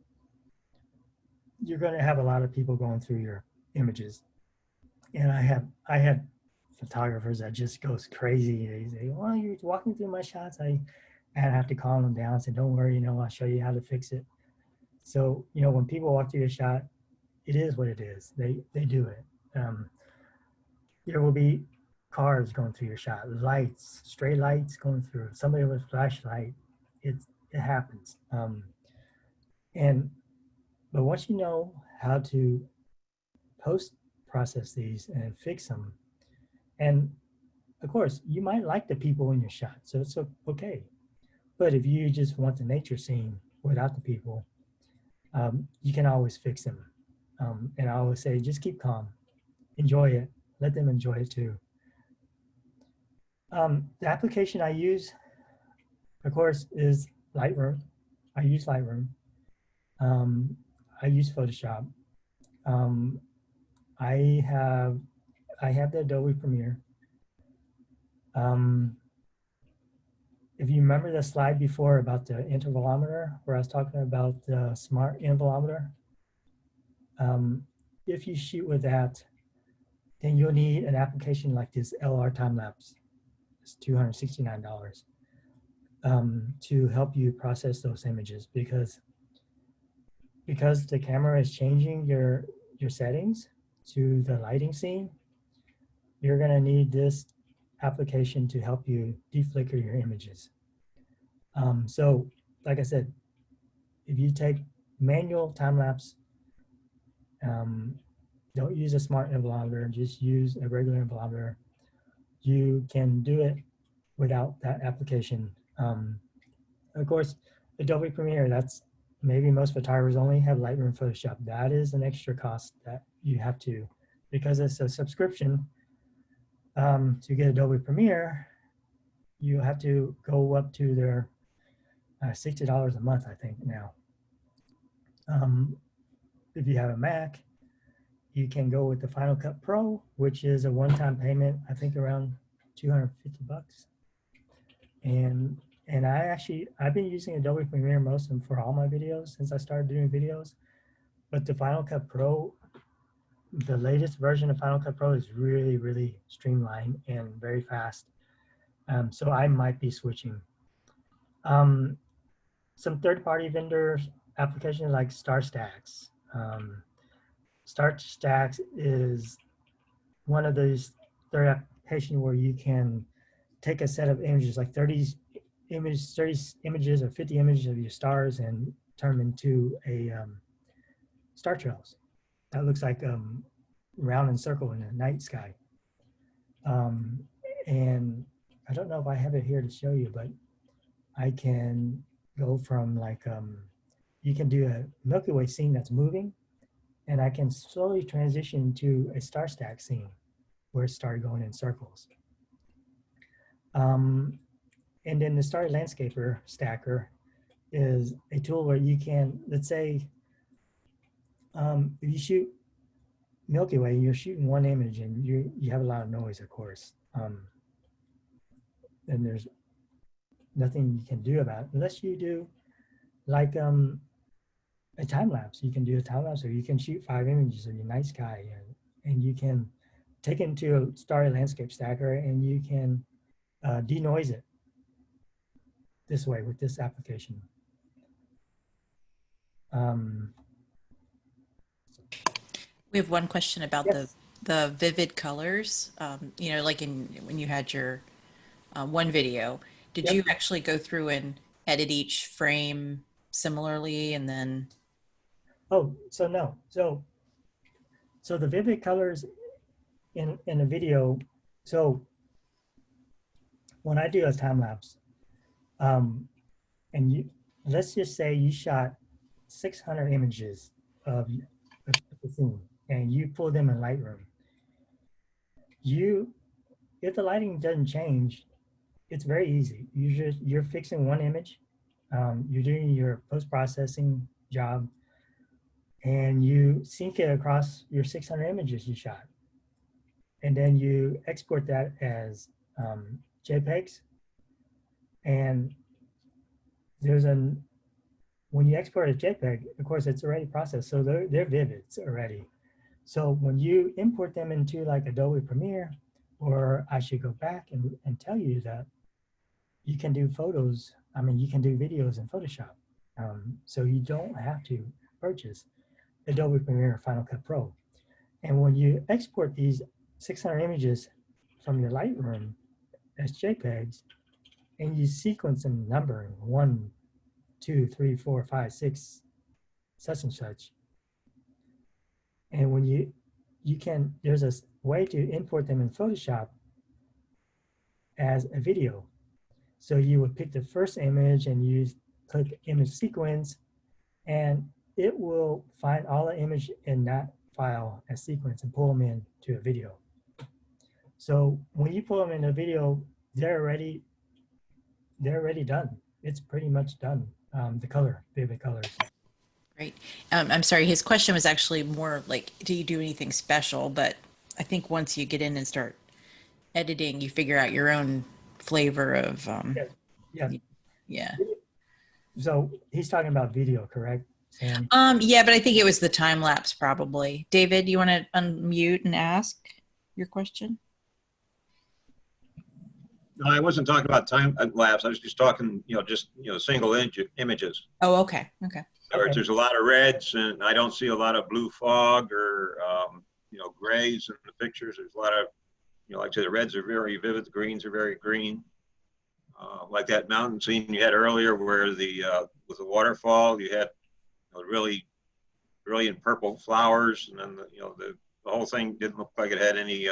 you're going to have a lot of people going through your images. And I had photographers that just goes crazy. They say, "Well, you're walking through my shots." And I have to calm them down and say, "Don't worry, I'll show you how to fix it." So, when people walk through your shot, it is what it is. They do it. There will be cars going through your shot, lights, stray lights going through, somebody with a flashlight. It happens. But once you know how to post process these and fix them, and of course you might like the people in your shot, so it's okay. But if you just want the nature scene without the people, you can always fix them. And I always say, just keep calm, enjoy it, let them enjoy it too. The application I use, of course, is Lightroom. I use Lightroom. I use Photoshop. I have the Adobe Premiere. If you remember the slide before about the intervalometer, where I was talking about the smart intervalometer, if you shoot with that, then you'll need an application like this LR time lapse. It's $269 to help you process those images, because the camera is changing your settings to the lighting scene. You're going to need this application to help you deflicker your images. So like I said, if you take manual time lapse, don't use a smart intervalometer, just use a regular intervalometer. You can do it without that application. Of course, Adobe Premiere, that's maybe most photographers only have Lightroom, Photoshop. That is an extra cost that you have to, because it's a subscription. To get Adobe Premiere, you have to go up to their $60 a month, I think now. If you have a Mac, you can go with the Final Cut Pro, which is a one-time payment, I think around $250. And I've been using Adobe Premiere most of for all my videos since I started doing videos. But the Final Cut Pro, the latest version of Final Cut Pro is really, really streamlined and very fast. So I might be switching. Some third-party vendors applications like StarStax. StarStax is one of those third applications where you can take a set of images, like 30 images or 50 images of your stars, and turn them into a star trails that looks like round and circle in a night sky. And I don't know if I have it here to show you, but I can go from like, you can do a Milky Way scene that's moving, and I can slowly transition to a star stack scene where it started going in circles. And then the Starry Landscaper Stacker is a tool where you can, let's say, if you shoot Milky Way, you're shooting one image and you have a lot of noise, of course. And there's nothing you can do about it unless you do like a time lapse. You can do a time lapse, or you can shoot 5 images of your night sky, and you can take it into a Starry Landscape Stacker, and you can denoise it this way with this application. We have one question about Yes. the vivid colors. Like when you had your one video, did Yep. you actually go through and edit each frame similarly and then? Oh, so no. So So the vivid colors in a video, so when I do a time lapse, and let's just say you shot 600 images of the scene and you pull them in Lightroom. If the lighting doesn't change, it's very easy. You're fixing one image, you're doing your post-processing job, and you sync it across your 600 images you shot. And then you export that as JPEGs. And when you export a JPEG, of course, it's already processed. So they're vivids already. So when you import them into like Adobe Premiere, or I should go back and tell you that you can do photos. I mean, you can do videos in Photoshop. So you don't have to purchase Adobe Premiere or Final Cut Pro. And when you export these 600 images from your Lightroom as JPEGs, and you sequence them numbering 1, 2, 3, 4, 5, 6, such and such. And when there's a way to import them in Photoshop as a video. So you would pick the first image and you click image sequence, and it will find all the image in that file as sequence and pull them into a video. So when you pull them in a video, they're already done. It's pretty much done. The vivid colors. Great. I'm sorry, his question was actually more like, do you do anything special? But I think once you get in and start editing, you figure out your own flavor of, yeah. So he's talking about video, correct, Sam? Yeah, but I think it was the time lapse probably. David, you want to unmute and ask your question? No, I wasn't talking about time lapse. I was just talking, single images. Oh, okay. Okay. Okay. There's a lot of reds, and I don't see a lot of blue fog or, grays in the pictures. There's a lot of, like I said, the reds are very vivid. The greens are very green. Like that mountain scene you had earlier where with the waterfall, you had really brilliant purple flowers, and then the whole thing didn't look like it had any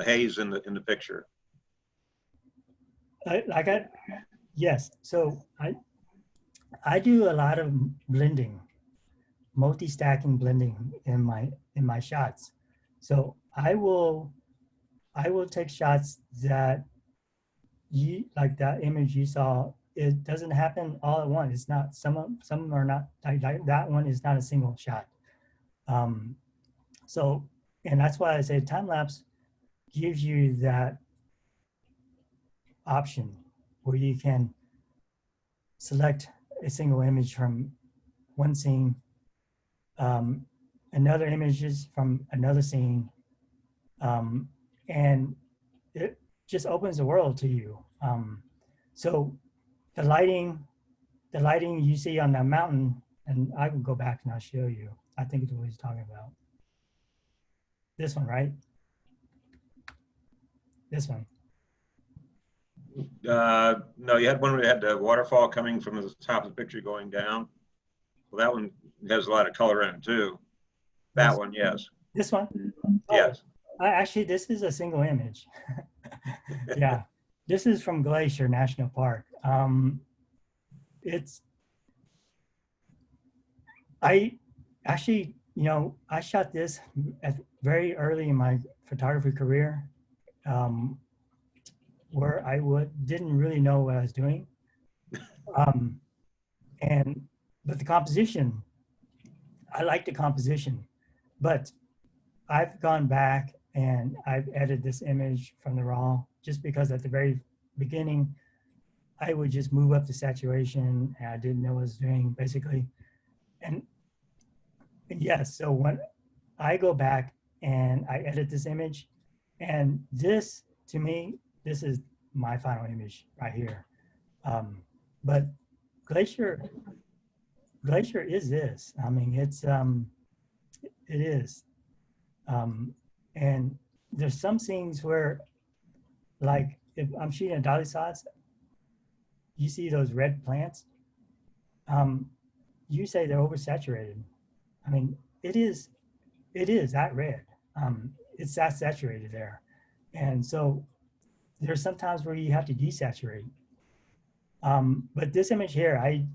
haze in the picture. Yes. So I do a lot of blending, multi-stacking blending in my shots. So I will take shots that like that image you saw. It doesn't happen all at once. It's not, some of them are not, like that one is not a single shot. So, and that's why I say time lapse gives you that option where you can select a single image from one scene, another images from another scene, and it just opens the world to you. So the lighting you see on that mountain, and I can go back and I'll show you. I think it's what he's talking about. This one, right? This one. No, you had one where you had the waterfall coming from the top of the picture going down. Well, that one has a lot of color in it too. That one, yes. This one? Yes. Actually, this is a single image. Yeah, this is from Glacier National Park. I actually, I shot this very early in my photography career, where I didn't really know what I was doing. But the composition, I like the composition, but I've gone back and I've edited this image from the raw, just because at the very beginning, I would just move up the saturation and I didn't know what I was doing, basically. And yes, so when I go back and I edit this image, and this, to me, this is my final image right here. But Glacier is this. I mean, it is. And there's some scenes where, like, if I'm shooting a dolly shots, you see those red plants. You say they're oversaturated. I mean, it is It is that red. It's that saturated there. And so there's sometimes where you have to desaturate. But this image here,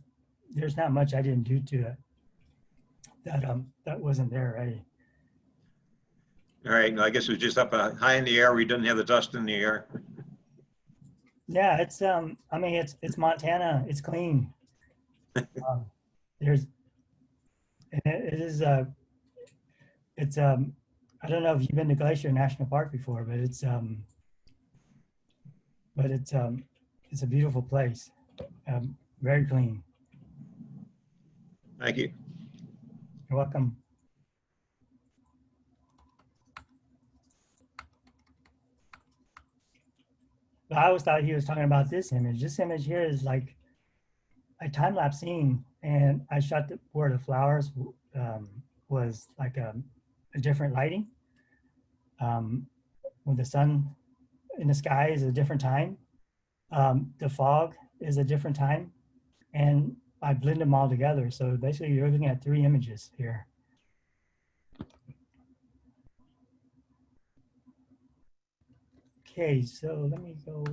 there's not much I didn't do to it that wasn't there already. All right, I guess it was just up high in the air. We didn't have the dust in the air. Yeah, it's I mean it's Montana. It's clean. There's it is it's I don't know if you've been to Glacier National Park before, but it's a beautiful place. Very clean. Thank you. You're welcome. But I always thought he was talking about this image. This image here is like a time-lapse scene, and I shot where the flowers was like a different lighting. When the sun in the sky is a different time. The fog is a different time, and I blend them all together. So basically you're looking at 3 images here. Okay, so let me go.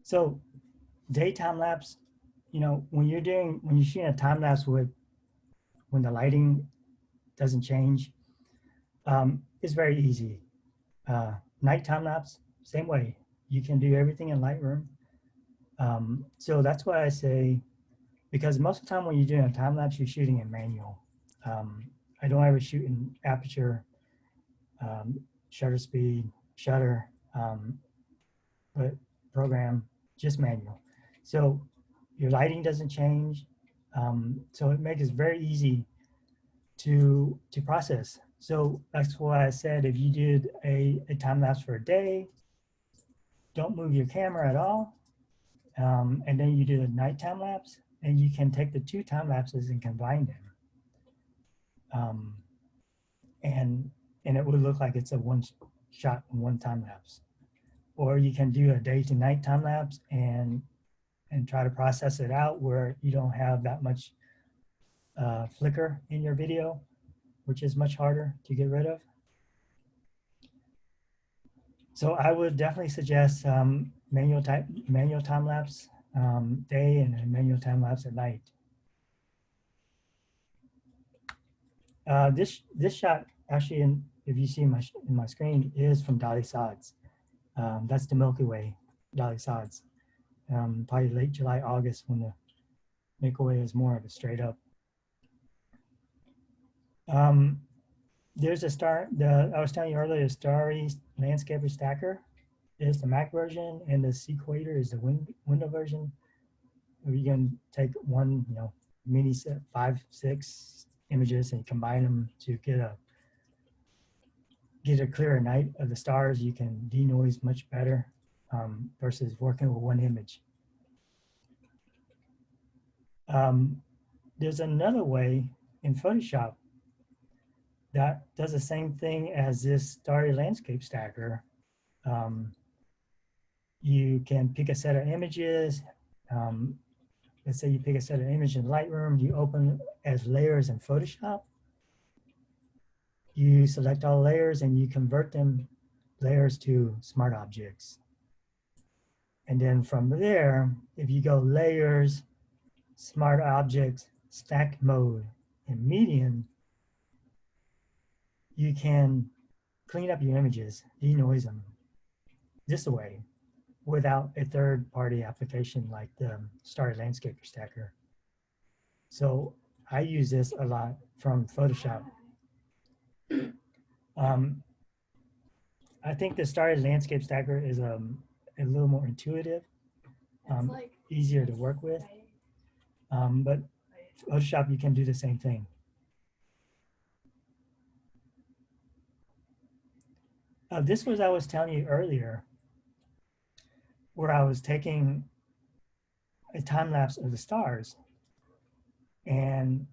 So day time lapse, you know, when you're shooting a time lapse when the lighting doesn't change, it's very easy. Night time lapse, same way. You can do everything in Lightroom. So that's why I say, because most of the time when you're doing a time lapse, you're shooting in manual. I don't ever shoot in aperture, shutter speed, shutter, but program, just manual. So your lighting doesn't change. So it makes it very easy to process. So that's why I said if you did a time lapse for a day, don't move your camera at all. And then you do a night time lapse, and you can take the 2 time lapses and combine them. And it would look like it's a one shot, one time lapse. Or you can do a day to night time lapse and try to process it out where you don't have that much flicker in your video, which is much harder to get rid of. So I would definitely suggest manual time lapse day and a manual time lapse at night. This shot actually, if you see in my screen, is from Dolly Sods. That's the Milky Way, Dolly Sods. Probably late July, August, when the Milky Way is more of a straight up. There's a I was telling you earlier, the Starry Landscaper Stacker is the Mac version, and the Sequator is the window version. You can take one, mini set, 5, 6 images and combine them to get a clearer night of the stars. You can denoise much better versus working with one image. There's another way in Photoshop that does the same thing as this Starry Landscape Stacker. You can pick a set of images. Let's say you pick a set of images in Lightroom, you open as layers in Photoshop. You select all layers and you convert them layers to smart objects. And then from there, if you go layers, smart objects, stack mode, and median, you can clean up your images, denoise them this way without a third-party application like the Starry Landscaper Stacker. So I use this a lot from Photoshop. I think the Starry Landscape Stacker is a little more intuitive, easier to work with. But Photoshop, you can do the same thing. This was I was telling you earlier, where I was taking a time lapse of the stars, and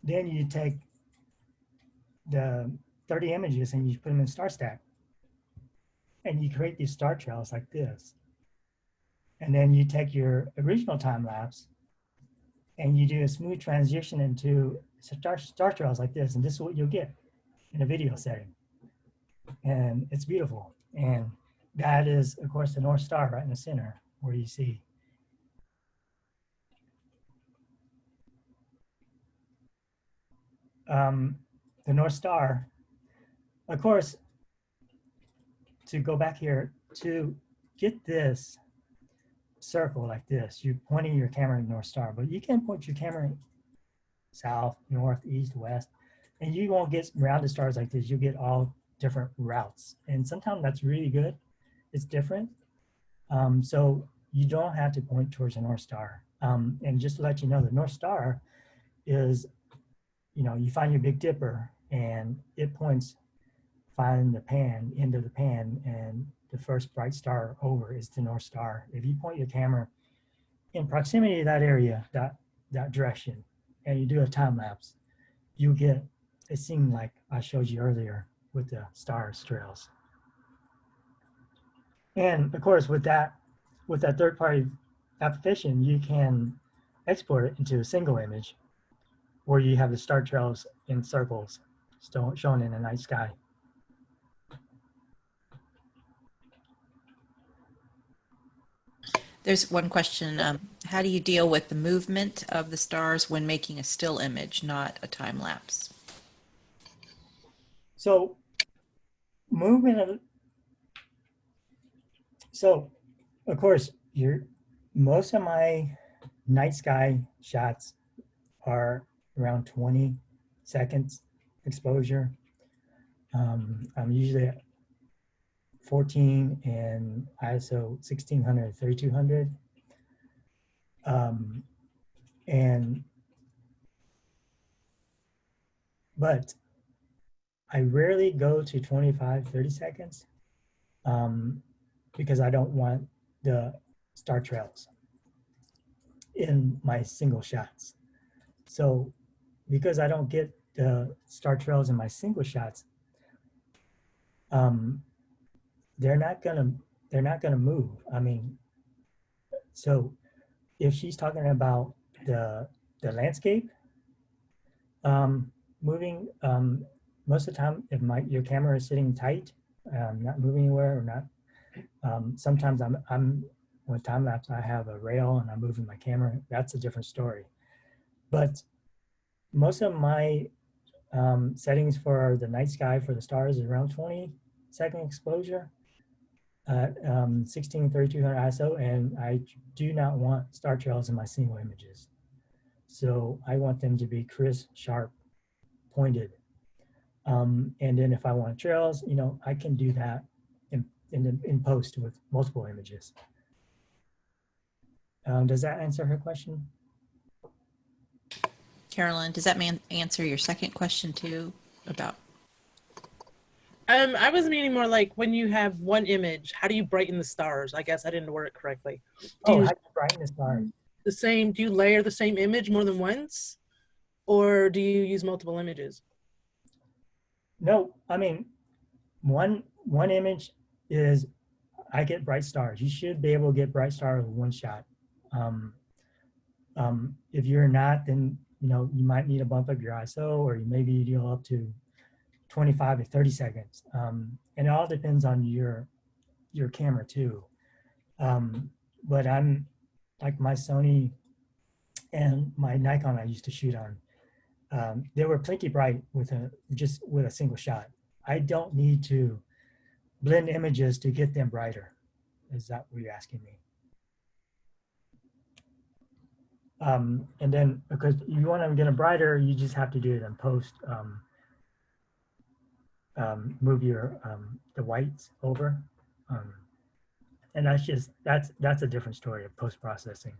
then you take the 30 images and you put them in Star Stack, and you create these star trails like this. And then you take your original time lapse and you do a smooth transition into star trails like this, and this is what you'll get in a video setting. And it's beautiful. And that is, of course, the North Star right in the center where you see. The North Star, of course, to go back here, to get this circle like this, you're pointing your camera at the North Star, but you can point your camera south, north, east, west, and you won't get rounded stars like this. You'll get all different routes. And sometimes that's really good. It's different. So you don't have to point towards the North Star. And just to let you know, the North Star is, you know, you find your Big Dipper and it points, find the pan, end of the pan, and the first bright star over is the North Star. If you point your camera in proximity to that area, that direction, and you do a time lapse, you get a scene like I showed you earlier with the stars trails. And of course, with that third-party application, you can export it into a single image where you have the star trails in circles shown in the night sky. There's one question. How do you deal with the movement of the stars when making a still image, not a time lapse? So of course, most of my night sky shots are around 20 seconds exposure. I'm usually at 14 and ISO 1600, 3200. But I rarely go to 25, 30 seconds because I don't want the star trails in my single shots. So because I don't get the star trails in my single shots, they're not gonna move. I mean, so if she's talking about the landscape moving, most of the time, if your camera is sitting tight, not moving anywhere or not, sometimes I'm with time lapse, I have a rail and I'm moving my camera. That's a different story. But most of my settings for the night sky for the stars is around 20-second exposure at 3200 ISO, and I do not want star trails in my single images. So I want them to be crisp, sharp, pointed. And then if I want trails, you know, I can do that in post with multiple images. Does that answer her question? Carolyn, does that answer your second question too about? I was meaning more like when you have one image, how do you brighten the stars? I guess I didn't word it correctly. Do you how do you brighten the stars? do you layer the same image more than once? Or do you use multiple images? No, I mean, one image is, I get bright stars. You should be able to get bright stars with one shot. If you're not, then, you know, you might need to bump up your ISO, or you maybe deal up to 25 to 30 seconds. And it all depends on your camera too. But I'm like my Sony and my Nikon I used to shoot on, they were plenty bright just with a single shot. I don't need to blend images to get them brighter. Is that what you're asking me? And then because you want them to get them brighter, you just have to do it in post. Move your the whites over, and that's a different story of post processing.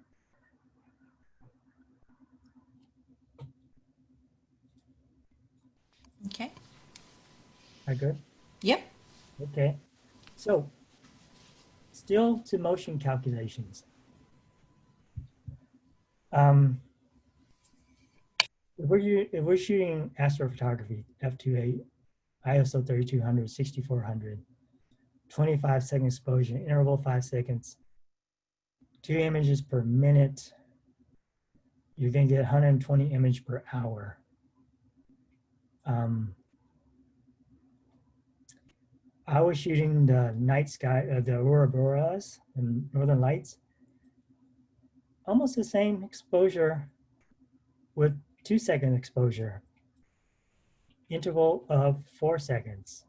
Okay. Are good? Yep. Okay. So still to motion calculations. If we're shooting astrophotography, f2.8, ISO 3200, 6400, 25-second exposure, interval 5 seconds, 2 images per minute, you're going to get 120 image per hour. I was shooting the night sky, the aurora borealis and northern lights, almost the same exposure with 2-second exposure, interval of 4 seconds.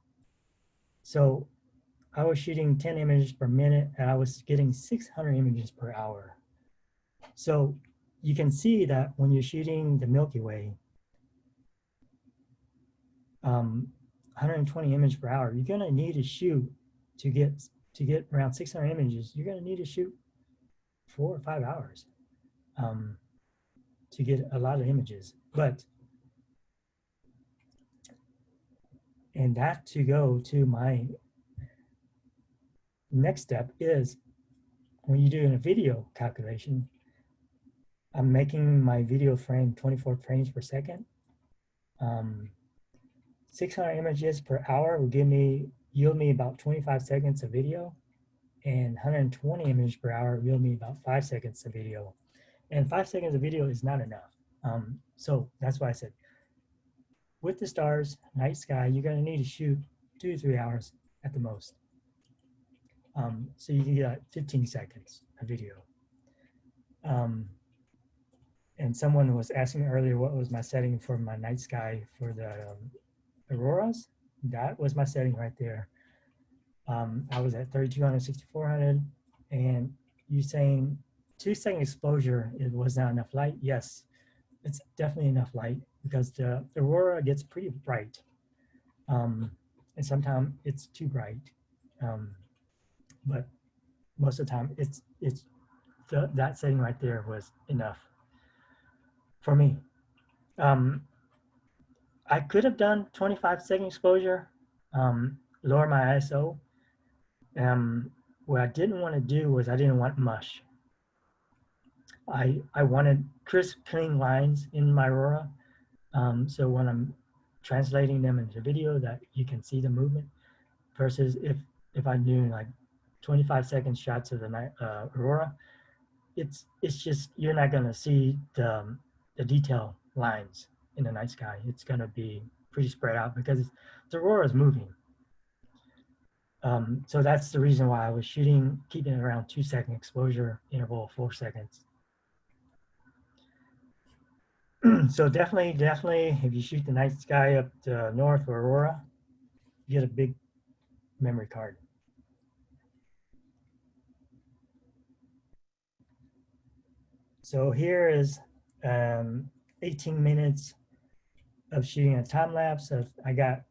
So I was shooting 10 images per minute and I was getting 600 images per hour. So you can see that when you're shooting the Milky Way, 120 images per hour, you're gonna need to shoot to get around 600 images. You're gonna need to shoot 4 or 5 hours to get a lot of images. And that to go to my next step is when you're doing a video calculation, I'm making my video frame 24 frames per second. 600 images per hour will yield me about 25 seconds of video, and 120 images per hour will yield me about 5 seconds of video. And 5 seconds of video is not enough. So that's why I said, with the stars, night sky, you're gonna need to shoot 2 to 3 hours at the most. So you can get 15 seconds of video. And someone was asking earlier what was my setting for my night sky for the auroras. That was my setting right there. I was at 3200, 6400, and you saying 2-second exposure, it was not enough light. Yes, it's definitely enough light because the aurora gets pretty bright. And sometimes it's too bright. But most of the time that setting right there was enough for me. I could have done 25-second exposure, lower my ISO. What I didn't want to do was I didn't want mush. I wanted crisp, clean lines in my aurora. So when I'm translating them into video that you can see the movement, versus if I'm doing like 25-second shots of the night aurora, it's just, you're not gonna see the detail lines in the night sky. It's gonna be pretty spread out because the aurora is moving. So that's the reason why I was keeping it around 2-second exposure interval of 4 seconds. So definitely, if you shoot the night sky up to north or aurora, you get a big memory card. So here is 18 minutes of shooting a time lapse. I got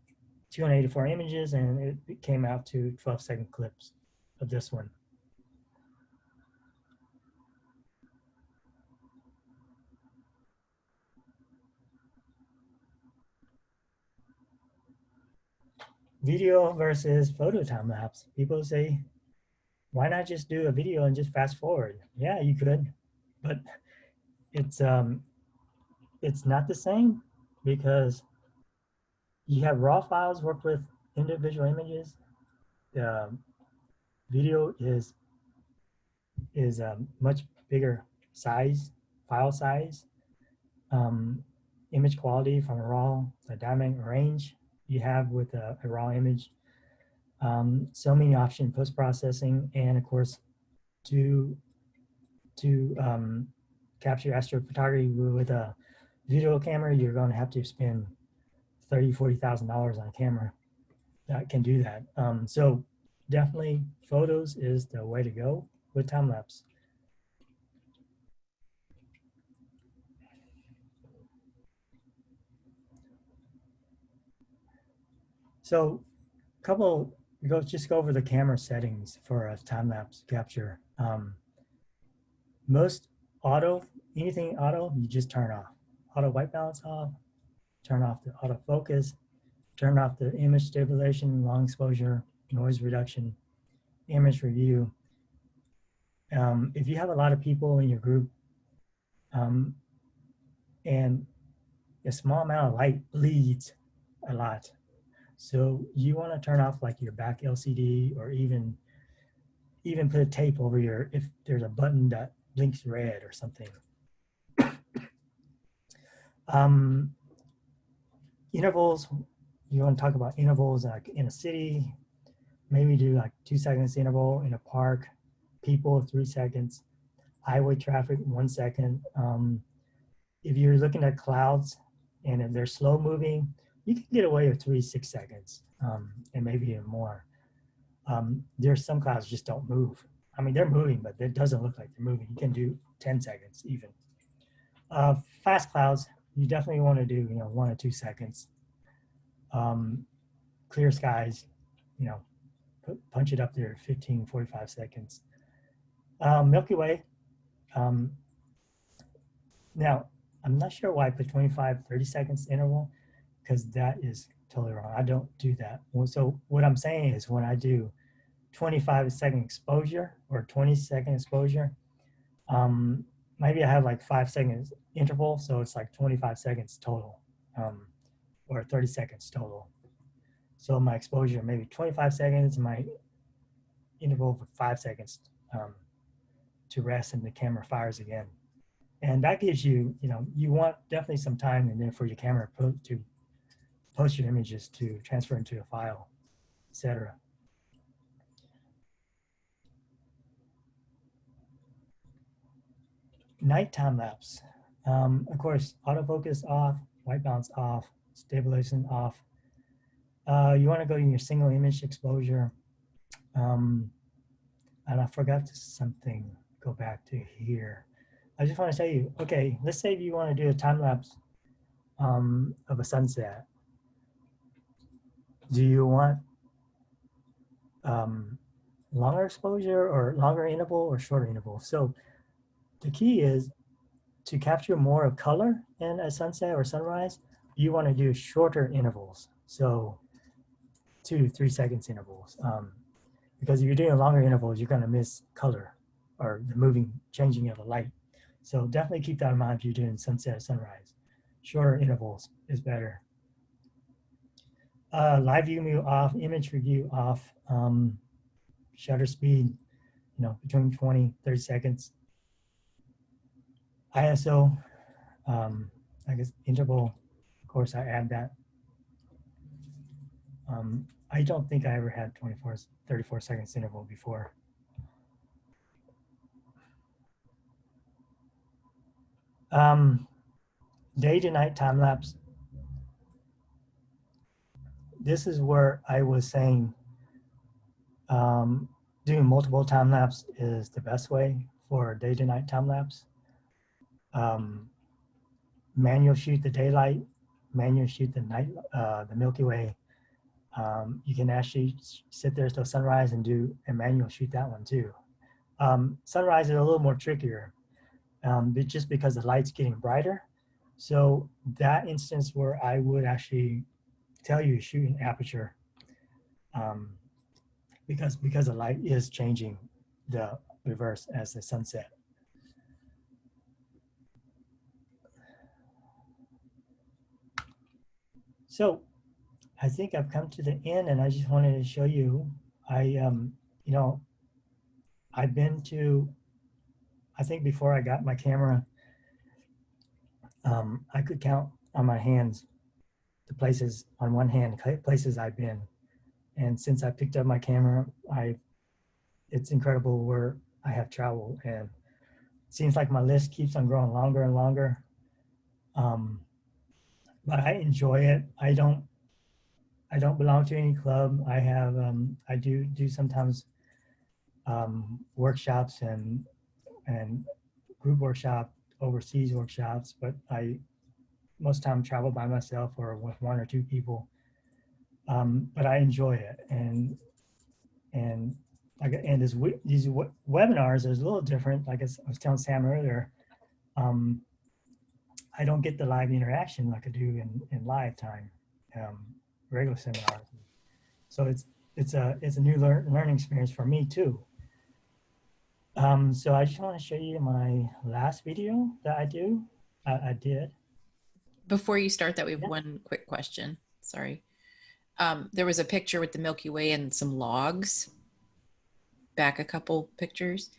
284 images and it came out to 12-second clips of this one. Video versus photo time lapse. People say, why not just do a video and just fast forward? Yeah, you could, but it's not the same because you have raw files work with individual images. Video is a much bigger file size, image quality from a raw, the dynamic range you have with a raw image. So many options, post-processing, and of course, to capture astrophotography with a video camera, you're going to have to spend $30,000, $40,000 on a camera that can do that. So definitely photos is the way to go with time lapse. So just go over the camera settings for a time lapse capture. Most anything auto, you just turn off. Auto white balance off, turn off the autofocus, turn off the image stabilization, long exposure, noise reduction, image review. If you have a lot of people in your group, and a small amount of light bleeds a lot. So you want to turn off like your back LCD, or even put a tape over if there's a button that blinks red or something. Intervals, you want to talk about intervals like in a city, maybe do like 2 seconds interval in a park, people 3 seconds, highway traffic 1 second. If you're looking at clouds and if they're slow moving, you can get away with 3-6 seconds and maybe even more. There's some clouds just don't move. I mean, they're moving, but it doesn't look like they're moving. You can do 10 seconds even. Fast clouds, you definitely want to do 1 or 2 seconds. Clear skies, punch it up there 15, 45 seconds. Milky Way, now I'm not sure why I put 25, 30 seconds interval, because that is totally wrong. I don't do that. So what I'm saying is when I do 25-second exposure or 20-second exposure, maybe I have like 5 seconds interval, so it's like 25 seconds total, or 30 seconds total. So my exposure maybe 25 seconds, my interval for 5 seconds to rest, and the camera fires again. And that gives you, you want definitely some time in there for your camera to post your images, to transfer into a file, etc. Night time lapse. Of course, autofocus off, white balance off, stabilization off. You want to go to your single image exposure. And I forgot something, go back to here. I just want to tell you, okay, let's say if you want to do a time lapse of a sunset. Do you want longer exposure or longer interval or shorter interval? So the key is to capture more of color in a sunset or sunrise, you want to do shorter intervals. So 2 to 3 seconds intervals. Because if you're doing longer intervals, you're going to miss color or the changing of the light. So definitely keep that in mind if you're doing sunset or sunrise. Shorter intervals is better. Live view off, image review off, shutter speed, between 20, 30 seconds. ISO, I guess interval, of course I add that. I don't think I ever had 34 seconds interval before. Day to night time lapse. This is where I was saying doing multiple time lapse is the best way for day to night time lapse. Manual shoot the daylight, manual shoot the night, the Milky Way. You can actually sit there till sunrise and do a manual shoot that one too. Sunrise is a little more trickier, just because the light's getting brighter. So that instance where I would actually tell you to shoot an aperture, because the light is changing the reverse as the sunset. So I think I've come to the end, and I just wanted to show you, I've been to, I think before I got my camera, I could count on my hands the places, on one hand, places I've been. And since I picked up my camera, it's incredible where I have traveled, and it seems like my list keeps on growing longer and longer. But I enjoy it. I don't belong to any club. I have, I do sometimes workshops and group workshop, overseas workshops, but I most time travel by myself or with 1 or 2 people. But I enjoy it, and these webinars is a little different. Like I was telling Sam earlier, I don't get the live interaction like I do in live time, regular seminars. So it's a new learning experience for me too. So I just want to show you my last video that I did. Before you start that, we have one quick question. Sorry. There was a picture with the Milky Way and some logs. back a couple pictures.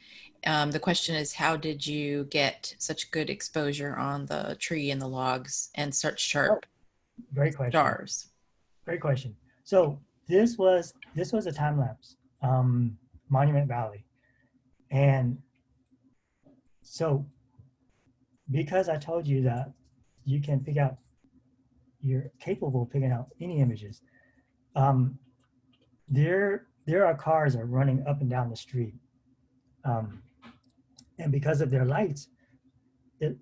The question is, how did you get such good exposure on the tree and the logs and such sharp Great question. stars? Great question. So this was a time lapse, Monument Valley, and so because I told you that you can pick out, you're capable of picking out any images. There are cars are running up and down the street, and because of their lights, it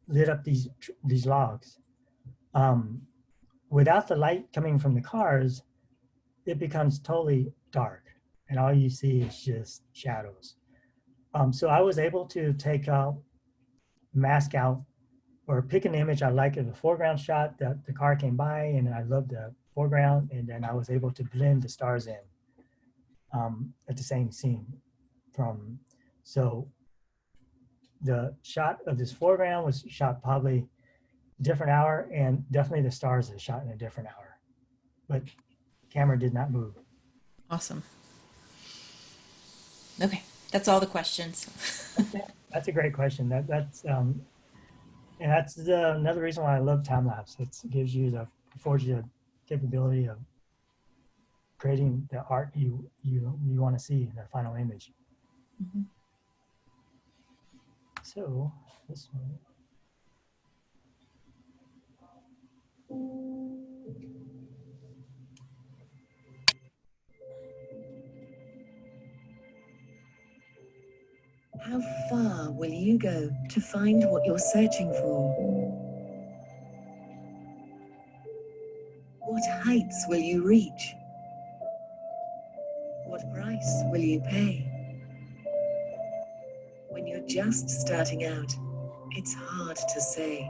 lit up these logs. Without the light coming from the cars, it becomes totally dark, and all you see is just shadows. So I was able to take out, mask out, or pick an image I like of the foreground shot that the car came by, and I loved the foreground, and then I was able to blend the stars in at the same scene. So the shot of this foreground was shot probably a different hour, and definitely the stars are shot in a different hour, but camera did not move. Awesome. Okay, that's all the questions. That's a great question. That's another reason why I love time lapse. It gives you affords you the capability of creating the art you want to see in the final image. Mhm. So this one. How far will you go to find what you're searching for? What heights will you reach? What price will you pay? When you're just starting out, it's hard to say.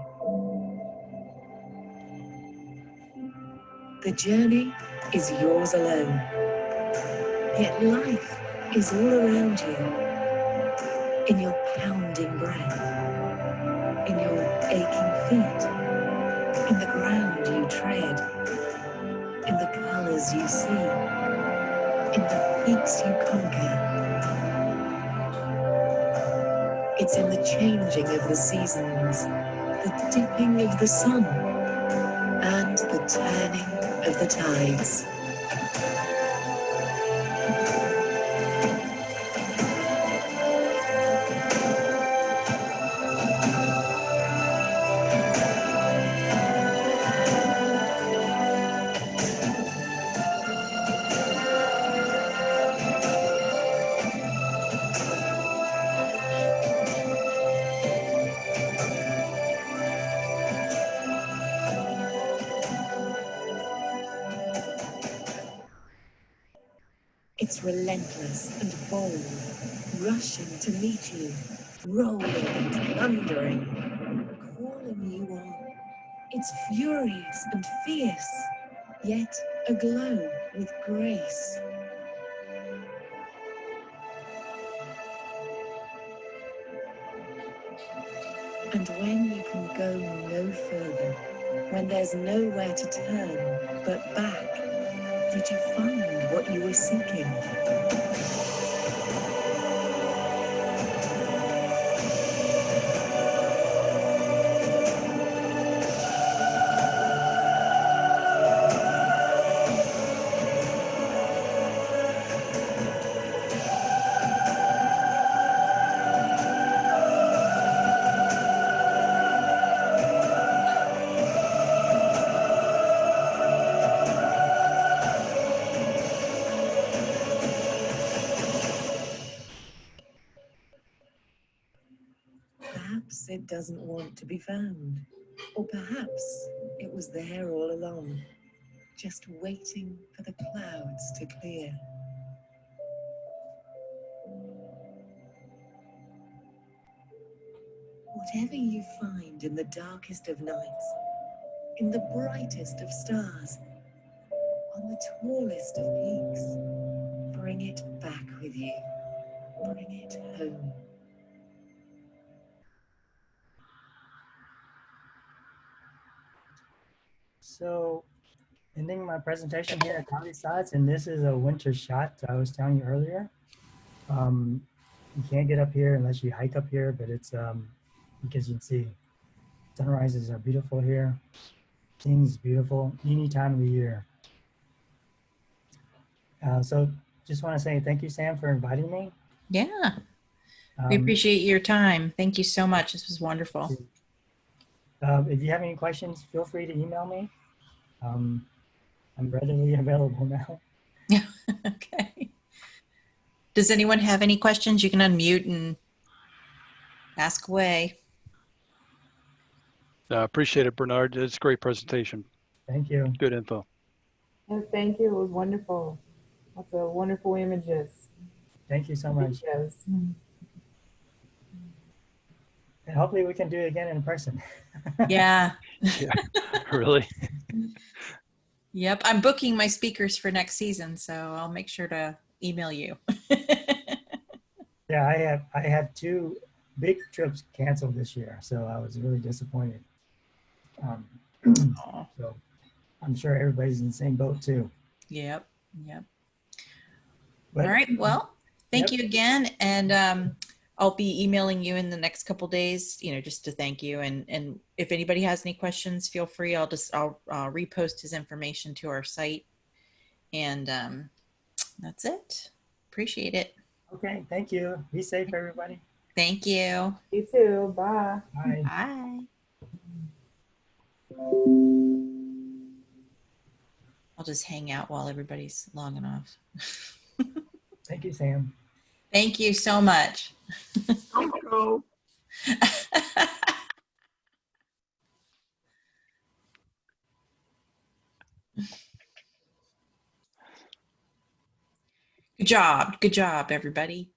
The journey is yours alone. Yet life is all around you. In your pounding breath, in your aching feet, in the ground you tread, in the colors you see, in the peaks you conquer. It's in the changing of the seasons, the dipping of the sun, and the turning of the tides. It's relentless and bold, rushing to meet you, rolling and thundering, calling you on. It's furious and fierce, yet aglow with grace. And when you can go no further, when there's nowhere to turn but back, did you find what you were seeking? Perhaps it doesn't want to be found. Or perhaps it was there all along, just waiting for the clouds to clear. Whatever you find in the darkest of nights, in the brightest of stars, on the tallest of peaks, bring it back with you. Bring it home. So ending my presentation here at County Sites, and this is a winter shot I was telling you earlier. You can't get up here unless you hike up here, but it's because you can see sunrises are beautiful here. Things beautiful any time of the year. So just want to say thank you, Sam, for inviting me. Yeah, we appreciate your time. Thank you so much. This was wonderful. If you have any questions, feel free to email me. I'm readily available now. Okay. Does anyone have any questions? You can unmute and ask away. Appreciate it, Bernard. It's a great presentation. Thank you. Good info. Oh, thank you. It was wonderful. Lots of wonderful images. Thank you so much. Videos. And hopefully we can do it again in person. Yeah. Yeah, really. Yep. I'm booking my speakers for next season, so I'll make sure to email you. Yeah, I had 2 big trips canceled this year, so I was really disappointed. So I'm sure everybody's in the same boat too. Yep. Yep. But, all right. Well, thank yep. you again. And I'll be emailing you in the next couple days, just to thank you. And if anybody has any questions, feel free. I'll repost his information to our site. And that's it. Appreciate it. Okay, thank you. Be safe, everybody. Thank you. You too. Bye. Bye. Bye. I'll just hang out while everybody's logging off. Thank you, Sam. Thank you so much. Go. Good job. Good job, everybody.